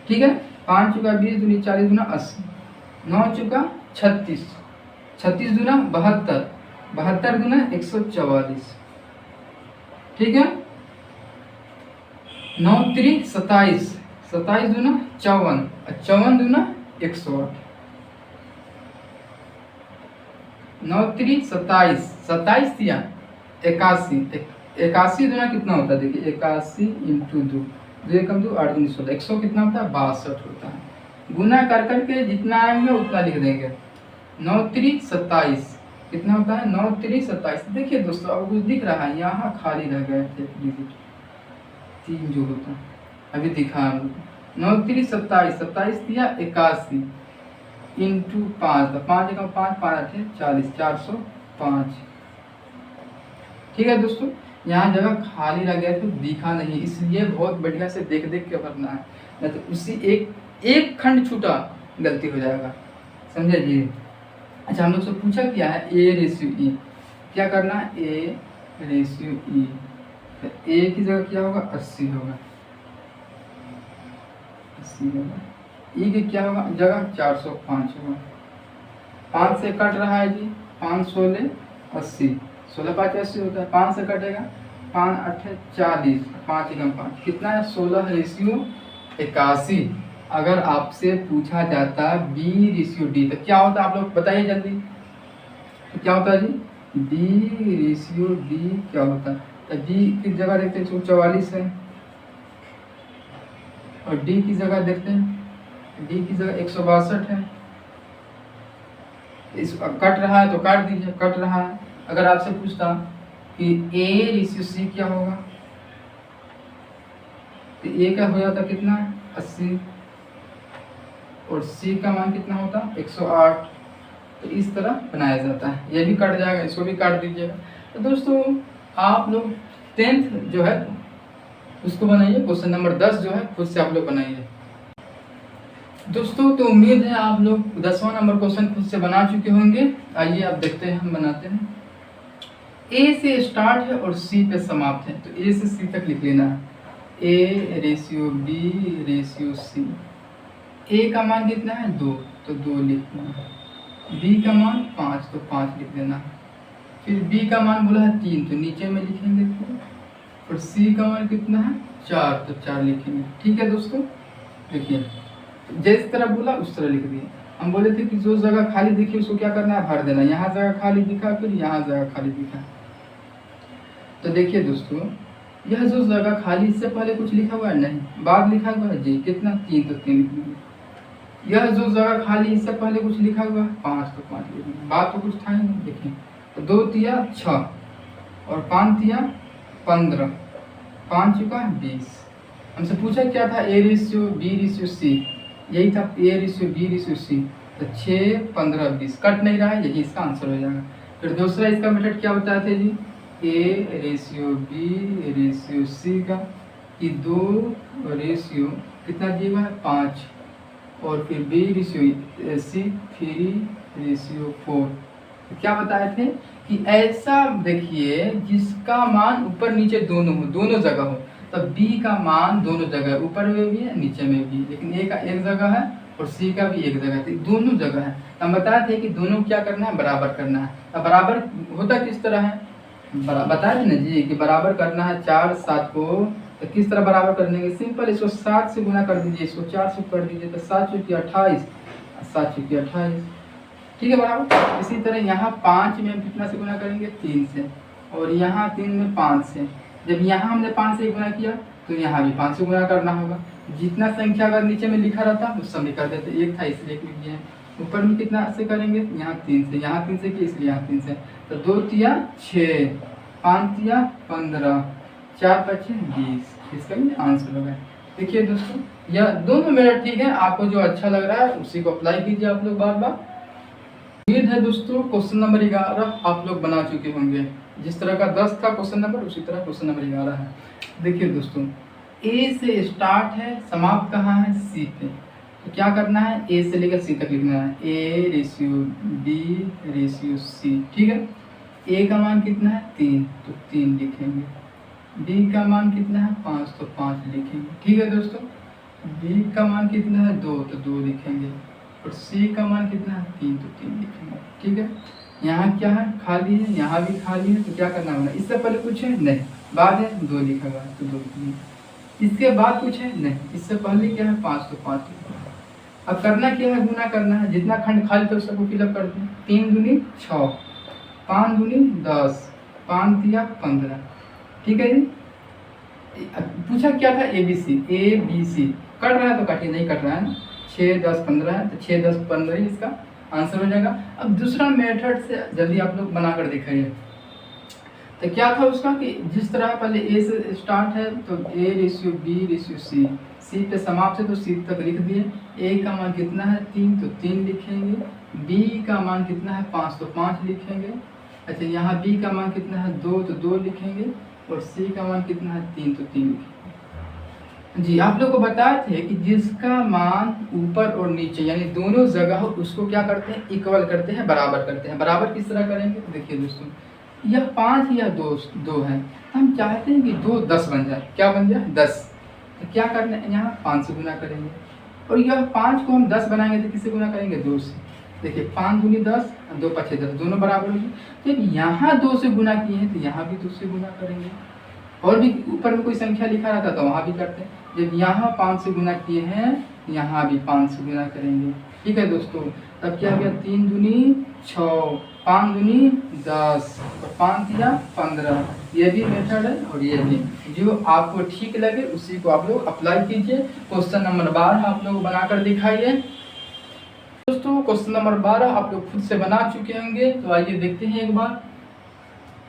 Speaker 1: ठीक है। 5 चौका 20 दूनी 40 दूना 80, 9 चौका 36, 36 दूना 72, 72 दूना 144, ठीक है। 9 3 27, 27 दूना 54, 54 दूना 108, 9 3 27, 27 दिया 81, 81 दूना कितना होता है, देखिए 81 इंटू 2, 2 कम 2 8 दूनी 16, 100 कितना होता है, 62 होता है। गुना कर करके जितना आएंगे उतना लिख देंगे। 9 3 27 कितना होता है, 9 3 27। देखिए दोस्तों, अब कुछ दिख रहा है, यहाँ खाली रह गए थे डिजिट 3 जो होता है, अभी दिखा हम लोग। 9 3 27, 27 दिया 81 इंटू 5, तो 5 जगह 5 5 8 40, 405, ठीक है दोस्तों। यहाँ जगह खाली रह गया तो दिखा नहीं, इसलिए बहुत बढ़िया से देख देख के भरना है, नहीं तो उसी एक खंड छूटा गलती हो जाएगा, समझे जी। अच्छा, हम लोग से पूछा क्या है, ए रेशियो ई, क्या करना है, ए रेशियो ई, तो ए की जगह क्या होगा, 80 होगा, 80 होगा। ई के क्या होगा, जगह 405 होगा। 5 से कट रहा है जी, 5 16 80, 16 5 80 होता है, 5 से कटेगा, 5 8 40, 5 एकम 5 कितना है, 16 रेशियो 81। अगर आपसे पूछा जाता बी रेशियो डी तो क्या होता, आप लोग बताइए जल्दी, तो क्या होता है जी, बी रेशियो डी क्या होता है। तो बी की जगह देखते हैं 144 है, और डी की जगह देखते हैं, डी की जगह 162 है। इस कट रहा है तो काट दीजिए, कट रहा है। अगर आपसे पूछता कि ए रेशियो सी क्या होगा, तो ए का हो जाता कितना, 80, और सी का मान कितना होता, 108। तो इस तरह बनाया जाता है, ये भी कट जाएगा, इसको भी काट दीजिएगा। तो दोस्तों, आप लोग 10th जो है उसको बनाइए, क्वेश्चन नंबर 10 जो है खुद से आप लोग बनाइए दोस्तों। तो उम्मीद है आप लोग 10वां नंबर क्वेश्चन खुद से बना चुके होंगे। आइए आप देखते हैं, हम बनाते हैं। ए से स्टार्ट है और सी पे समाप्त है, तो ए से सी तक लिख लेना है, A ratio B ratio C. ए का मान कितना है, 2, तो 2 लिखना है। बी का मान 5, तो 5 लिख देना है। फिर बी का मान बोला है 3, तो नीचे में लिखेंगे 3, और सी का मान कितना है, 4, तो 4 लिखेंगे। ठीक है दोस्तों, देखिए जिस तरह बोला उस तरह लिख दिए। हम बोले थे कि जो जगह खाली दिखी उसको क्या करना है, भर देना। यहाँ जगह खाली दिखा, फिर यहाँ जगह खाली दिखा, तो देखिए दोस्तों, यह जो जगह खाली, इससे पहले कुछ लिखा हुआ है नहीं, बाद लिखा हुआ है जी कितना, 3, तो 3 लिख देंगे। यह जो जगह खाली, इससे पहले कुछ लिखा हुआ है 5, तो 5 लिख देंगे, बाद तो कुछ था ही नहीं। देखिए, तो 2 तिया 6 और 5 तिया 15, 5 चुका 20। हमसे पूछा क्या था, A ratio B ratio C, यही था, A ratio B ratio C. तो 6 15 20 कट नहीं रहा है, यही इसका आंसर हो जाएगा। फिर दूसरा इसका मेथड क्या बताए थे जी, A ratio B ratio C का, कि 2 रेशियो कितना दिएगा 5, और फिर बी रेशियो सी 3 रेशियो 4। क्या बताए थे कि ऐसा देखिए जिसका मान ऊपर नीचे दोनों हो, दोनों जगह हो, तब बी का मान दोनों जगह, ऊपर में भी है नीचे में भी, लेकिन ए का एक जगह है और सी का भी एक जगह है, दोनों जगह है। हम बताए थे कि दोनों क्या करना है, बराबर करना है। अब बराबर होता किस तरह है, बताए थे ना जी कि बराबर करना है 4 7 को, तो किस तरह बराबर कर लेंगे, सिंपल इसको 7 से गुना कर दीजिए, इसको 4 से कर दीजिए, तो 7 चौकी 28, 7 चौकी 28, ठीक है बराबर। इसी तरह यहाँ 5 में हम कितना से गुना करेंगे, 3 से, और यहाँ 3 में 5 से। जब यहाँ हमने 5 से गुना किया तो यहाँ भी 5 से गुना करना होगा। जितना संख्या अगर नीचे में लिखा रहता उस समय कर देते, 1 था इसलिए लिख लीजिए। ऊपर में कितना से करेंगे, यहाँ 3 से, यहाँ 3 से किया इसलिए यहाँ 3 से, तो 2 तिया 6, 5 तिया 15, 4 5 20, इसका भी आंसर होगा। देखिए दोस्तों यह दोनों मेरा ठीक है, आपको जो अच्छा लग रहा है उसी को अप्लाई कीजिए आप लोग बार बार। उम्मीद है दोस्तों क्वेश्चन नंबर 11 आप लोग बना चुके होंगे। जिस तरह का 10 था क्वेश्चन नंबर, उसी तरह क्वेश्चन नंबर 11 है। देखिए दोस्तों ए से स्टार्ट है, समाप्त कहाँ है, सी पे। तो क्या करना है, ए से लेकर सी तक लिखना है, A ratio B ratio C, ठीक है। ए का मान कितना है 3, तो 3 लिखेंगे। बी का मान कितना है 5, तो 5 लिखेंगे, ठीक है दोस्तों। बी का मान कितना है 2, तो 2 लिखेंगे, और सी का मान कितना है 3, तो 3 लिखेंगे, ठीक है। यहाँ क्या है, खाली है, यहाँ भी खाली है, तो क्या करना होगा, इससे पहले कुछ है नहीं, बाद है 2 लिखा हुआ है, तो 2 लिखेंगे। इसके बाद कुछ है नहीं, इससे पहले क्या है 5, तो 5 लिखेंगे। अब करना क्या है, गुना करना है, जितना खंड खाली था सबको फिलअप करते हैं। 3 दूनी 6, 5 दूनी 10, 5 तिया 15, ठीक है जी। पूछा क्या था, ए बी सी कट रहा है तो काटिए, नहीं कट रहा है, 6 10 15 है, तो 6 10 15 ही इसका आंसर हो जाएगा। अब दूसरा मेथड से जल्दी आप लोग बनाकर दिखाइए। तो क्या था उसका कि जिस तरह पहले ए से स्टार्ट है, तो A ratio B ratio C, C पे समाप्त है तो सी तक लिख दिए। ए का मान कितना है 3, तो 3 लिखेंगे। बी का मान कितना है 5, तो 5 लिखेंगे। अच्छा यहाँ बी का मान कितना है 2, तो 2 लिखेंगे, और सी का मान कितना है 3, तो 3 लिखेंगे। जी आप लोग को बताए थे कि जिसका मान ऊपर और नीचे यानी दोनों जगह हो उसको क्या करते हैं, इक्वल करते हैं, बराबर करते हैं। बराबर किस तरह करेंगे, देखिए दोस्तों यह 5 या 2 है, हम चाहते हैं कि 2 10 बन जाए, क्या बन जाए 10, तो क्या करना है, यहाँ 5 से गुना करेंगे, और यह 5 को हम 10 बनाएंगे तो किससे गुना करेंगे, 2 से। देखिए 5 दूनी 10, 2 5 10, दोनों बराबर होंगे। तो यहाँ 2 से गुना किए हैं तो यहाँ भी 2 से गुना करेंगे, और भी ऊपर में कोई संख्या लिखा रहता तो वहाँ भी करते हैं। जब यहाँ 5 से गुना किए हैं यहाँ भी 5 से गुना करेंगे, ठीक है दोस्तों। तब क्या हो गया, 3 दूनी 6, 5 दूनी 10, और 5 तिया 15। ये भी मेथड है और ये भी, जो आपको ठीक लगे उसी को आप लोग अप्लाई कीजिए। क्वेश्चन नंबर 12 आप लोग बनाकर दिखाइए। दोस्तों क्वेश्चन नंबर 12 आप लोग खुद से बना चुके होंगे, तो आइए देखते हैं एक बार।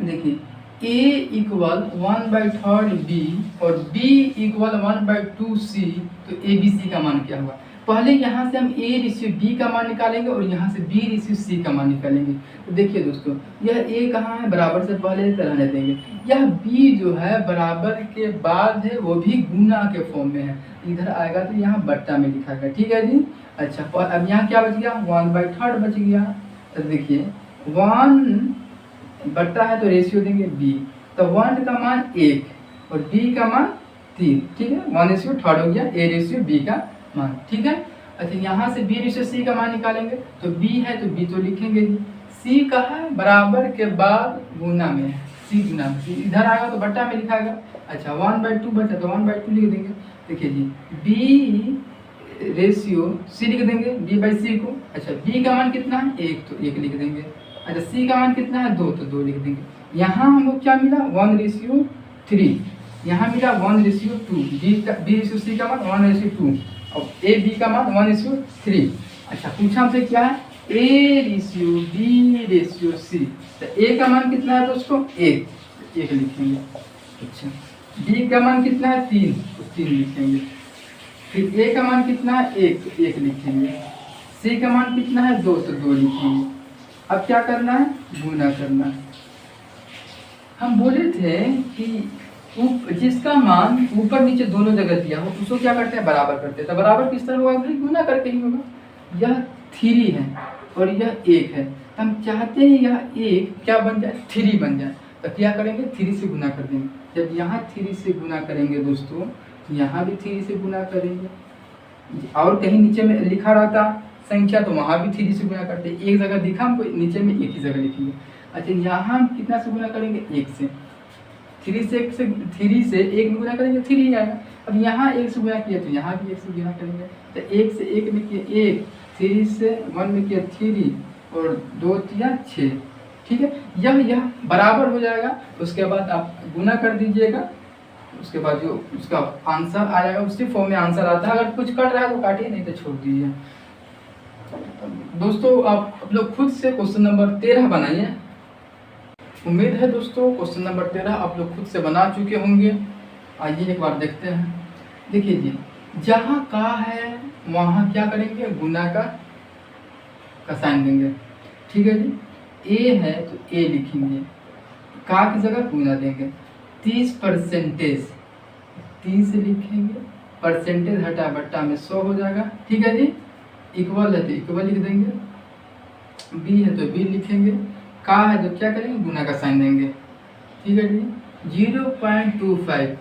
Speaker 1: देखिए a इक्वल 1/3 b और b इक्वल 1/2 c, तो a b c का मान क्या होगा। पहले यहाँ से हम a रेशियो b का मान निकालेंगे और यहाँ से b रेशियो c का मान निकालेंगे। तो देखिए दोस्तों यह a कहाँ है, बराबर से पहले रहने देंगे। यह b जो है बराबर के बाद है, वो भी गुना के फॉर्म में है, इधर आएगा तो यहाँ बट्टा में लिखाएगा, ठीक है जी। अच्छा अब यहाँ क्या बच गया, 1/3 बच गया। तो देखिए 1 बट्टा है तो रेशियो देंगे b, तो 1 का मान 1 और b का मान 3, ठीक है। 1/3 हो गया a रेशियो b का मान, ठीक है। अच्छा यहाँ से b रेशियो c का मान निकालेंगे, तो b है तो b तो लिखेंगे ही, c का है बराबर के बाद गुना में है, c गुना में, इधर आएगा तो बट्टा में लिखाएगा। अच्छा 1/2 बचा तो 1/2 लिख देंगे। देखिए जी b रेशियो c लिख देंगे b/c को। अच्छा b का मान कितना है 1, तो 1 लिख देंगे। अच्छा c का मान कितना है 2, तो 2 लिख देंगे। यहाँ हमको क्या मिला 1/3, यहाँ मिला 1/2, b रेशियो c का मान 1/2 और a b का मान 1/3। अच्छा पूछा हमसे क्या है, a ratio b ratio c, तो a का मान कितना है दोस्तों 1 लिखेंगे। अच्छा b का मान कितना है 3, तो 3 लिखेंगे। फिर a का मान कितना है 1, तो 1 लिखेंगे। c का मान कितना है 2, तो 2 लिखेंगे। अब क्या करना है, गुना करना है। हम बोले थे कि जिसका मान ऊपर नीचे दोनों जगह दिया हो उसको क्या करते हैं, बराबर करते हैं। तो बराबर किस तरह होगा भाई, गुना करके ही होगा। यह 3 है और यह 1 है, तो हम चाहते हैं यह 1 क्या बन जाए, 3 बन जाए। तो क्या करेंगे, 3 से गुना कर देंगे। जब यहाँ 3 से गुना करेंगे दोस्तों, यहाँ भी 3 से गुना करेंगे। और कहीं नीचे में लिखा रहता संख्या तो वहाँ भी 3 से गुना करते। एक जगह दिखा हमको, नीचे में एक ही जगह लिखेंगे। अच्छा, यहाँ हम कितना से गुना करेंगे, 1 से। 3 से 1 में गुना करेंगे 3 ही आएगा। अब यहाँ 1 से गुना किया तो यहाँ भी 1 से गुना करेंगे। तो 1 से 1 में किया 1, 3 से 1 में किया 3 और 2 3 6। ठीक है, यह बराबर हो जाएगा। उसके बाद आप गुना कर दीजिएगा, उसके बाद जो उसका आंसर आएगा उसी फॉर्म में आंसर आता है। अगर कुछ कट रहा है तो काटिए, नहीं तो छोड़ दीजिए। दोस्तों आप लोग खुद से क्वेश्चन नंबर 13 बनाइए। उम्मीद है दोस्तों क्वेश्चन नंबर 13 आप लोग खुद से बना चुके होंगे। आइए एक बार देखते हैं। देखिए जी, जहाँ का है वहाँ क्या करेंगे, गुना का साइन देंगे। ठीक है जी, ए है तो ए लिखेंगे, का की जगह गुना देंगे। 30% 30 लिखेंगे, परसेंटेज हटा बट्टा में 100 हो जाएगा। ठीक है जी, इक्वल है तो इक्वल लिख देंगे, बी है तो बी लिखेंगे, का है तो क्या करेंगे, गुना का साइन देंगे। ठीक है जी, 0.25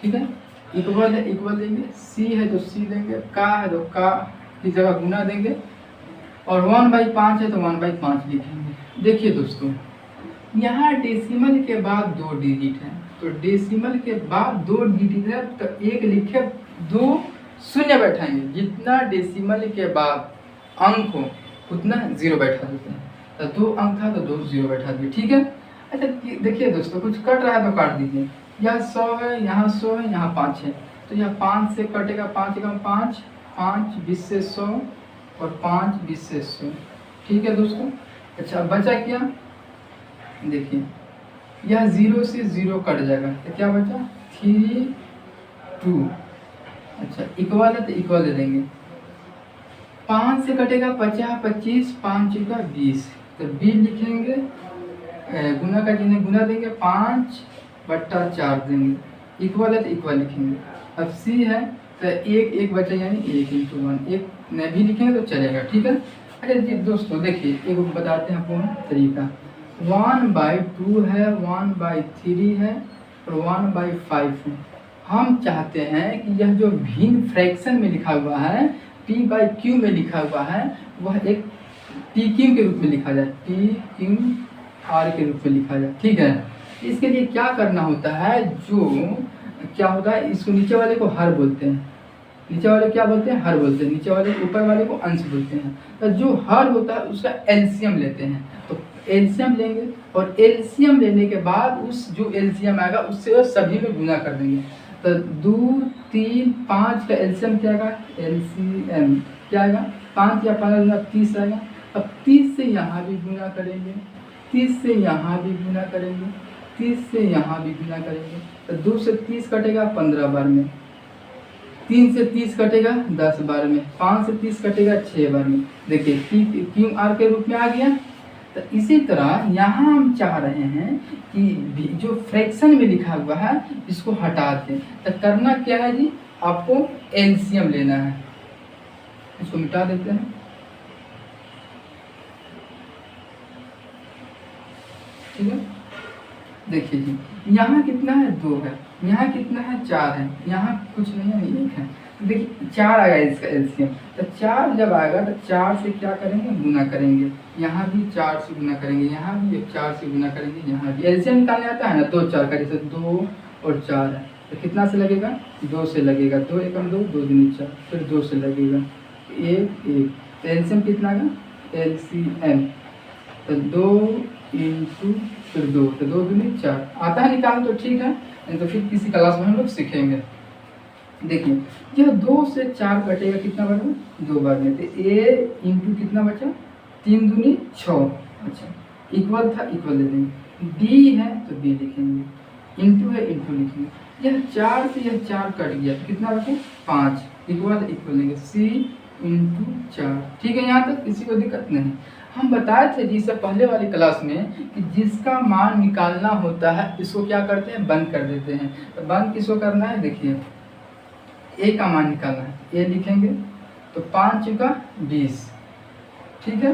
Speaker 1: ठीक है, इक्वल है इक्वल देंगे, सी है तो सी देंगे, का है तो का की जगह गुना देंगे, और 1/5 है तो 1/5 लिखेंगे। देखिए दोस्तों, यहाँ डेसिमल के बाद 2 डिजिट है, तो डेसिमल के बाद 2 डिजिट है तो 1 लिखे, 2 शून्य बैठाएंगे। जितना डेसिमल के बाद अंक हो उतना 0 बैठा देते हैं। तो 2 अंक था तो 2 0 बैठा दिए। ठीक है। अच्छा देखिए दोस्तों, कुछ कट रहा है तो काट दीजिए। यह 100 है, यहाँ 100 है, यहाँ 5 है, तो यह 5 से कटेगा, 5 एकम 5, 5 20 से 100 और 5 20 से 100। ठीक है दोस्तों। अच्छा बचा क्या, देखिए यह 0 से 0 कट जाएगा तो क्या बचा, 3 2। अच्छा इक्वल है तो इक्वल दे देंगे, 5 से कटेगा 50 25, 5 का 20, तो 20 लिखेंगे, गुना का चिन्ह गुना देंगे, 5/4 देंगे, इक्वल है तो इक्वल लिखेंगे। अब सी है तो 1 1 बचा, यानी 1 × 1, 1 न भी लिखेंगे तो चलेगा। ठीक है। अच्छा जी दोस्तों देखिए, एक बताते हैं आपको तरीका। 1/2 है, 1/3 है और 1/5 है। हम चाहते हैं कि यह जो भिन्न फ्रैक्शन में लिखा हुआ है, p/q में लिखा हुआ है, वह एक pq के रूप में लिखा जाए, pqr के रूप में लिखा जाए। ठीक है। इसके लिए क्या करना होता है, जो क्या होता है, इसको नीचे वाले को हर बोलते हैं, नीचे वाले क्या बोलते हैं, हर बोलते हैं, नीचे वाले ऊपर वाले को अंश बोलते हैं। तो जो हर होता है उसका एलसीएम लेते हैं, तो एलसीएम लेंगे और एलसीएम लेने के बाद उस जो एलसीएम आएगा उससे सभी में गुना कर देंगे। तो 2 3 5 का एलसीएम क्या आएगा, एलसीएम क्या आएगा, 5 या 5 30 आएगा। अब 30 से यहाँ भी गुना करेंगे, 30 से यहाँ भी गुना करेंगे, 30 से यहाँ भी गुना करेंगे। तो 2 से 30 कटेगा 15 बार में, 3 से 30 कटेगा 10 बार में, 5 से 30 कटेगा 6 बार में। देखिए क्यू आर के रूप में आ गया। तो इसी तरह यहाँ हम चाह रहे हैं कि जो फ्रैक्शन में लिखा हुआ है इसको हटा दें। तो करना क्या है जी, आपको एलसीएम लेना है, इसको मिटा देते हैं। ठीक है, देखिए जी यहाँ कितना है, 2 है, यहाँ कितना है, 4 है, यहाँ कुछ नहीं है, 1 है। देखिए 4 आएगा इसका एलसीएम। तो 4 जब आएगा तो 4 से क्या करेंगे, गुना करेंगे, यहाँ भी 4 से गुना करेंगे, यहाँ भी 4 से गुना करेंगे, यहाँ भी एलसीएम निकालने आता है ना, 2 4 का, जैसे 2 और 4 है तो कितना से लगेगा, 2 से लगेगा, 2 एकम 2, 2 दूनी 4, फिर 2 से लगेगा, 1 1। तो एलसीएम कितना आएगा, एलसीएम तो 2 × फिर 2, तो 2 दूनी 4 आता है निकाल, तो ठीक है, नहीं तो फिर किसी क्लास में हम लोग सीखेंगे। देखिए यह 2 से 4 कटेगा, कितना बचा, 2 बार में, तो a × कितना बचा, 3 दूनी 6। अच्छा इक्वल था, इक्वल ले देंगे, b है तो b लिखेंगे, इंटू है इंटू लिखेंगे। यह 4 से यह 4 कट गया तो कितना बचा, 5, इक्वल इक्वल लेंगे, c इंटू 4। ठीक है, यहाँ तक किसी को दिक्कत नहीं। हम बताए थे जी इससे पहले वाली क्लास में कि जिसका मान निकालना होता है इसको क्या करते हैं, बंद कर देते हैं। तो बंद किसको करना है, देखिए ए का मान निकालना है, ए लिखेंगे तो 5 चुका 20। ठीक है,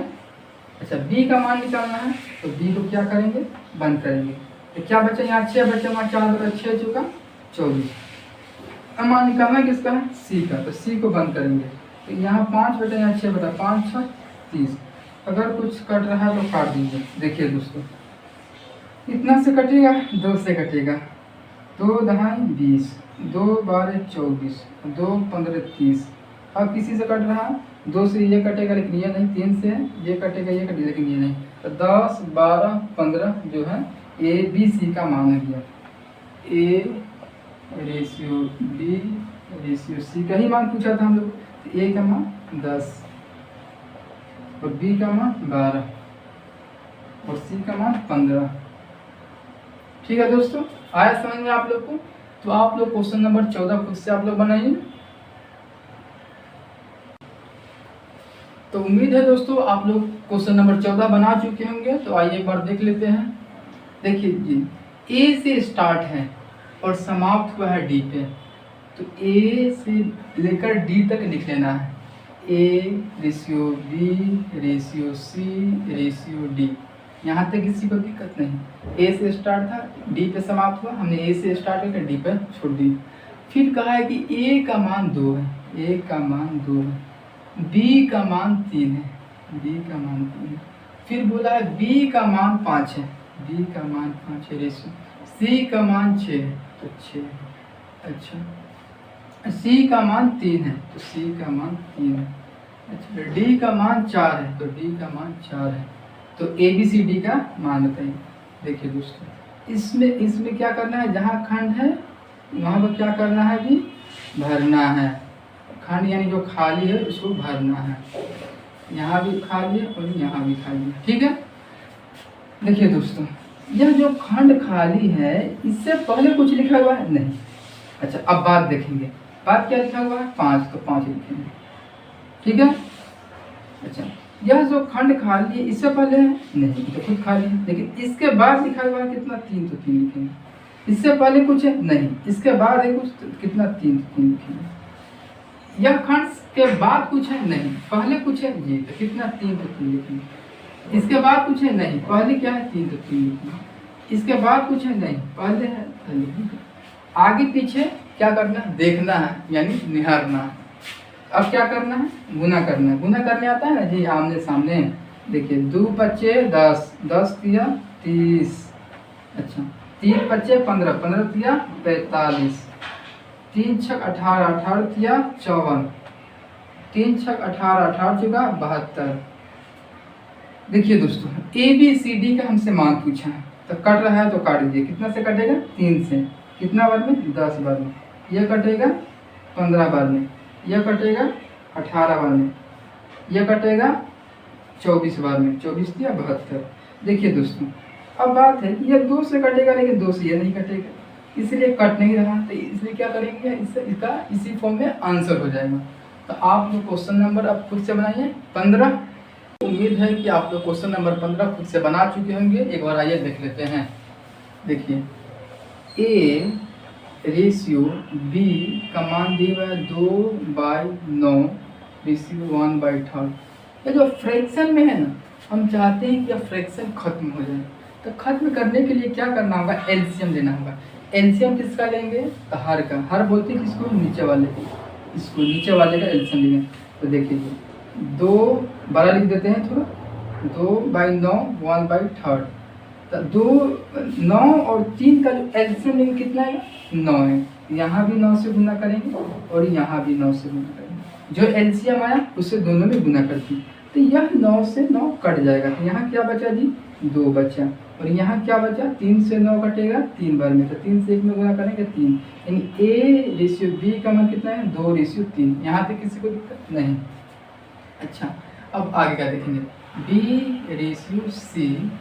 Speaker 1: अच्छा बी का मान निकालना है तो बी को क्या करेंगे, बंद करेंगे। तो क्या बचा, यहाँ 6 बचा, वहाँ 4 6 चुका 24। अब मान निकालना किसका है, सी का, तो सी को बंद करेंगे। तो यहाँ 5 बचा, यहाँ 6 बचा, 5 6 30। अगर कुछ कट रहा है तो काट दीजिए। देखिए दोस्तों कितना से कटेगा, 2 से कटेगा। 2 दहाई 20, 2 12 24, 2 15 30। अब किसी से कट रहा, 2 से ये कटेगा लेकिन ये नहीं, 3 से ये कटेगा ये कटेगा लेकिन ये नहीं। तो 10 12 15 जो है ए बी सी का मान है गया। A ratio B ratio C का ही मान पूछा था हम लोग। तो ए का मान 10 और बी का मान 12 और सी का मान 15। ठीक है दोस्तों, आया समझ में आप लोग को। तो आप लोग क्वेश्चन नंबर 14 खुद से आप लोग बनाइए। तो उम्मीद है दोस्तों आप लोग क्वेश्चन नंबर 14 बना चुके होंगे। तो आइए एक बार देख लेते हैं। देखिए जी, ए से स्टार्ट है और समाप्त हुआ है डी पे। तो ए से लेकर डी तक लिख लेना है। A ratio B ratio C ratio D. यहाँ तक किसी को दिक्कत नहीं। ए से स्टार्ट था, डी पे समाप्त हुआ, हमने ए से स्टार्ट करके डी पे छोड़ दी। फिर कहा है कि ए का मान 2 है, ए का मान 2 है, बी का मान 3 है, बी का मान 3 है। फिर बोला है बी का मान 5 है, बी का मान 5 है रेशियो, सी का मान 6 है तो 6। अच्छा सी का मान 3 है तो सी का मान 3 है। अच्छा डी का मान 4 है तो डी का मान 4 है। तो ए बी सी डी का मान बताइए। देखिए दोस्तों इसमें क्या करना है, जहाँ खंड है वहाँ पर क्या करना है भी, भरना है। खंड यानी जो खाली है उसको भरना है। यहाँ भी खाली है और यहाँ भी खाली है। ठीक है, देखिए दोस्तों यह जो खंड खाली है इससे पहले कुछ लिखा हुआ है नहीं। अच्छा अब बात देखेंगे, बात क्या लिखा हुआ है, 5, तो 5 लिखेंगे। ठीक है, अच्छा यह जो खंड खाली है इससे पहले है नहीं, तो खुद खाली है। लेकिन इसके बाद लिखा हुआ है कितना, 3, तो 3 लिखेंगे। इससे पहले कुछ है नहीं, इसके बाद है कुछ, तो कितना 3, तो 3 लिखेंगे। यह खंड के बाद कुछ है नहीं, पहले कुछ है जी, तो कितना 3, तो 3 लिखेंगे। इसके बाद कुछ है नहीं, पहले क्या है 3, तो 3 लिखेंगे। इसके बाद कुछ है नहीं, पहले है तो लिखेंगे। आगे पीछे क्या करना है, देखना है यानी निहारना है। अब क्या करना है, गुना करना है। गुना करने आता है ना जी, आमने सामने। देखिए 2 पच्चे 10, 10 तिया 30। अच्छा 3 पच्चे 15, 15 तिया 45, 3 छक 18, 18 तिया 54, 3 छक 18, 18 चुका 72। देखिए दोस्तों ए बी सी डी का हमसे मान पूछा है, तो कट रहा है तो काट दीजिए। कितना से कटेगा, 3 से। कितना बार में, 10 बार में। यह कटेगा 15 बार में, यह कटेगा 18 बार में, यह कटेगा 24 बार में। 24 या 72। देखिए दोस्तों अब बात है यह 2 से कटेगा लेकिन 2 से यह नहीं कटेगा, इसलिए कट नहीं रहा। तो इसलिए क्या करेंगे, इसका इसी फॉर्म में आंसर हो जाएगा। तो आप लोग क्वेश्चन नंबर अब खुद से बनाइए 15। उम्मीद है कि आप लोग क्वेश्चन नंबर 15 खुद से बना चुके होंगे। एक बार आइए देख लेते हैं। देखिए ए रेशियो बी का मान दिया हुआ है 2/9 रेशियो 1/3। ये जो फ्रैक्शन में है ना, हम चाहते हैं कि यह फ्रैक्शन खत्म हो जाए। तो खत्म करने के लिए क्या करना होगा, एलसीएम लेना होगा। एलसीएम किसका लेंगे, तो हर का। हर बोलते हैं किसको, नीचे वाले को। इसको नीचे वाले का एलसीएम लेंगे। तो देखिए 2 12 लिख देते हैं थोड़ा, 2/9 1/3। तो 2 9 और 3 का जो एलसीएम लेंगे कितना है, 9 है। यहाँ भी 9 से गुना करेंगे और यहाँ भी 9 से गुना करेंगे। जो एलसीएम आया उससे दोनों में गुना करती। तो यह 9 से 9 कट जाएगा। तो यहाँ क्या बचा जी, 2 बचा। और यहाँ क्या बचा, 3 से 9 कटेगा 3 बार में। तो 3 से 1 में गुना करेंगे 3। यानी ए रेशियो बी का मान कितना है, 2/3। यहाँ पे किसी को दिक्कत नहीं। अच्छा अब आगे क्या देखेंगे, B ratio C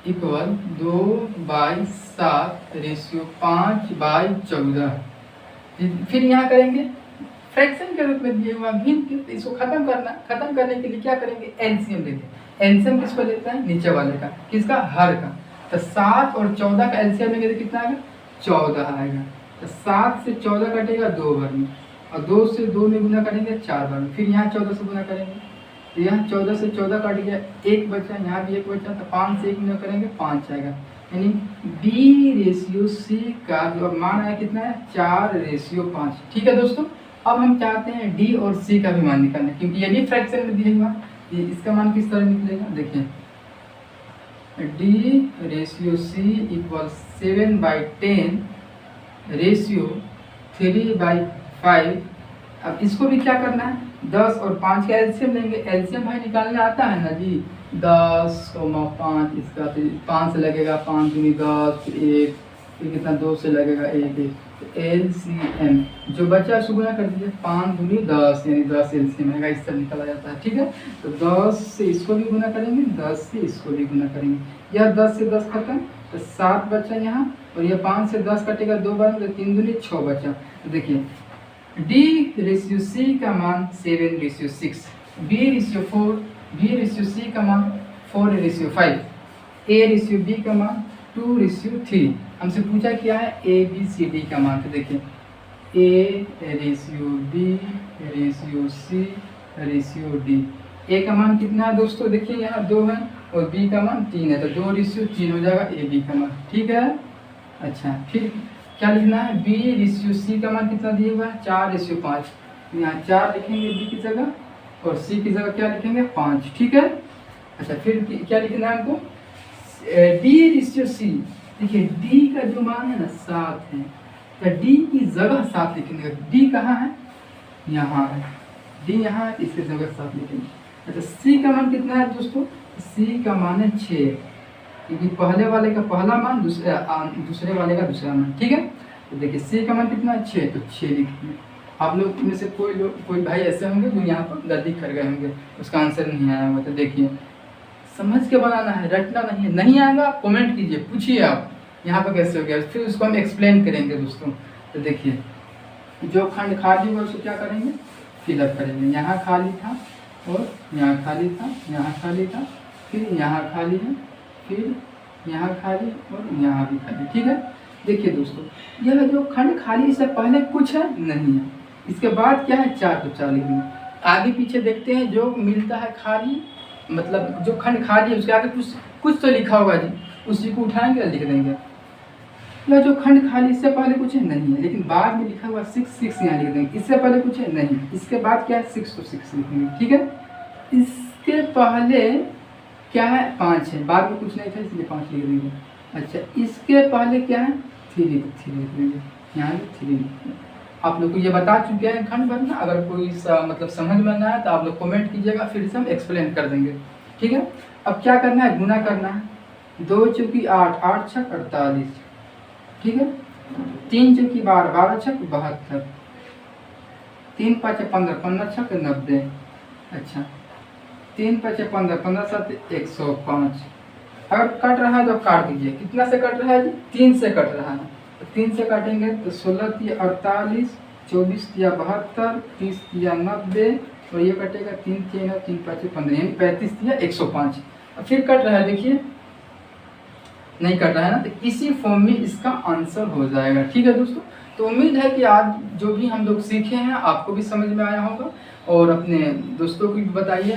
Speaker 1: equal 2/7 ratio 5/14। फिर यहाँ करेंगे फ्रैक्शन के रूप में दिए हुआ भिन्न, तो इसको खत्म करने के लिए क्या करेंगे, एलसीएम लेते हैं। एलसीएम किसको लेता है, नीचे वाले का, किसका, हर का। तो 7 और 14 का एलसीएम लेंगे तो कितना आएगा, 14 आएगा। तो 7 से 14 कटेगा 2 बार में, और 2 से 2 में गुना करेंगे 4 बार में, फिर यहाँ 14 से गुना करेंगे, तो यहाँ 14 से 14 कट गया, 1 बचा, यहाँ भी 1 बचा, तो 5 से 1 गुना करेंगे 5 आएगा। यानी B/C का जो मान आया कितना है, 4/5। ठीक है दोस्तों, अब हम चाहते हैं D और C का भी मान निकालना, क्योंकि ये भी फ्रैक्शन में दिया हुआ, इसका मान किस तरह निकलेगा, देखिए D/C = 7/10 रेशियो 3/5। अब इसको भी क्या करना है, 10 और 5 का एलसीएम लेंगे। एलसीएम भाई निकालने आता है ना जी, 10,5 इसका, तो 5 से लगेगा 5 दूनी 10, फिर 1, फिर कितना 2 से लगेगा 1, तो एलसीएम जो बचा उसको गुना कर दीजिए, 5 दूनी 10, यानी 10 एलसीएम आएगा, इस तरह निकाला जाता है। ठीक है, तो 10 से इसको भी गुना करेंगे, 10 से इसको भी गुना करेंगे। यह 10 से 10 खत्म, तो 7 बचा यहाँ, और यह 5 से 10 कटेगा 2 बार, तो 3 दूनी 6 बचा। तो देखिए D/C का मान 7/6, B/4, B/C का मान 4/5, A/B का मान 2/3। हमसे पूछा क्या है, ABCD का मान, तो देखिए A/B/C/D। A का मान कितना है दोस्तों, देखिए यहाँ 2 है, और B का मान 3 है, तो 2/3 हो जाएगा AB का मान। ठीक है, अच्छा फिर क्या लिखना है, B/C का मान कितना दिया हुआ है, 4/5, यहाँ 4 लिखेंगे B की जगह, और C की जगह क्या लिखेंगे, 5। ठीक है, अच्छा फिर क्या लिखना है हमको, D/C। देखिए D का जो मान है ना 7 है, तो D की जगह 7 लिखेंगे। D कहाँ है, यहाँ है, D यहाँ है, इसकी जगह 7 लिखेंगे। अच्छा C का मान कितना है दोस्तों, C का मान है 6, क्योंकि पहले वाले का पहला मान, दूसरे वाले का दूसरा मान। ठीक है, तो देखिए C का मान कितना है, 6, तो 6 लिखिए। आप लोग में से कोई भाई ऐसे होंगे जो यहाँ पर गलती कर गए होंगे, उसका आंसर नहीं आया होगा, तो देखिए समझ के बनाना है, रटना नहीं है। नहीं आएगा आप कमेंट कीजिए, पूछिए आप यहाँ पर कैसे हो गया, फिर उसको हम एक्सप्लेन करेंगे दोस्तों। तो देखिए जो खंड खाली हुआ उसको क्या करेंगे, फिलअप करेंगे। यहाँ खाली था, और यहाँ खाली था, यहाँ खाली था, फिर यहाँ खाली है, फिर यहाँ खाली, और यहाँ भी खाली। ठीक है, देखिए दोस्तों यह जो खंड खाली, इससे पहले कुछ है नहीं है, इसके बाद क्या है, 4 तो 4 लिख देंगे। आगे पीछे देखते हैं, जो मिलता है खाली, मतलब जो खंड खाली है उसके आगे कुछ तो लिखा होगा जी, उसी को उठाएंगे और लिख देंगे। यह जो खंड खाली, इससे पहले कुछ है नहीं है, लेकिन बाद में लिखा हुआ 6 यहाँ लिख देंगे। इससे पहले कुछ है नहीं, इसके बाद क्या है, 6 तो 6 लिखेंगे। ठीक है, इसके पहले क्या है, 5 है, बाद में कुछ नहीं था इसलिए 5 लिख देंगे। अच्छा इसके पहले क्या है, 3 लिख देंगे, यहाँ भी 3 लिख देंगे। आप लोग को ये बता चुके हैं खंड भरना, अगर कोई मतलब समझ में ना आए तो आप लोग कमेंट कीजिएगा, फिर से हम एक्सप्लेन कर देंगे। ठीक है, अब क्या करना है, गुना करना है। 2 चौकी 8, 8 छक 48। ठीक है, 3 चौकी 12, 12 छक 72, 3 5 15, 15 छक 90। अच्छा 3 5 15, 15 7 105। अगर कट रहा है तो काट दीजिए। कितना से कट रहा है जी, 3 से कट रहा है, तो 3 से काटेंगे तो 16 × 48, 24 × 72, 30 × 90, और ये कटेगा 3 × 9, 3 5 15, यानी 35 × 105। अब फिर कट रहा है, देखिए नहीं कट रहा है ना, तो इसी फॉर्म में इसका आंसर हो जाएगा। ठीक है दोस्तों, तो उम्मीद है कि आज जो भी हम लोग सीखे हैं आपको भी समझ में आया होगा, और अपने दोस्तों को भी बताइए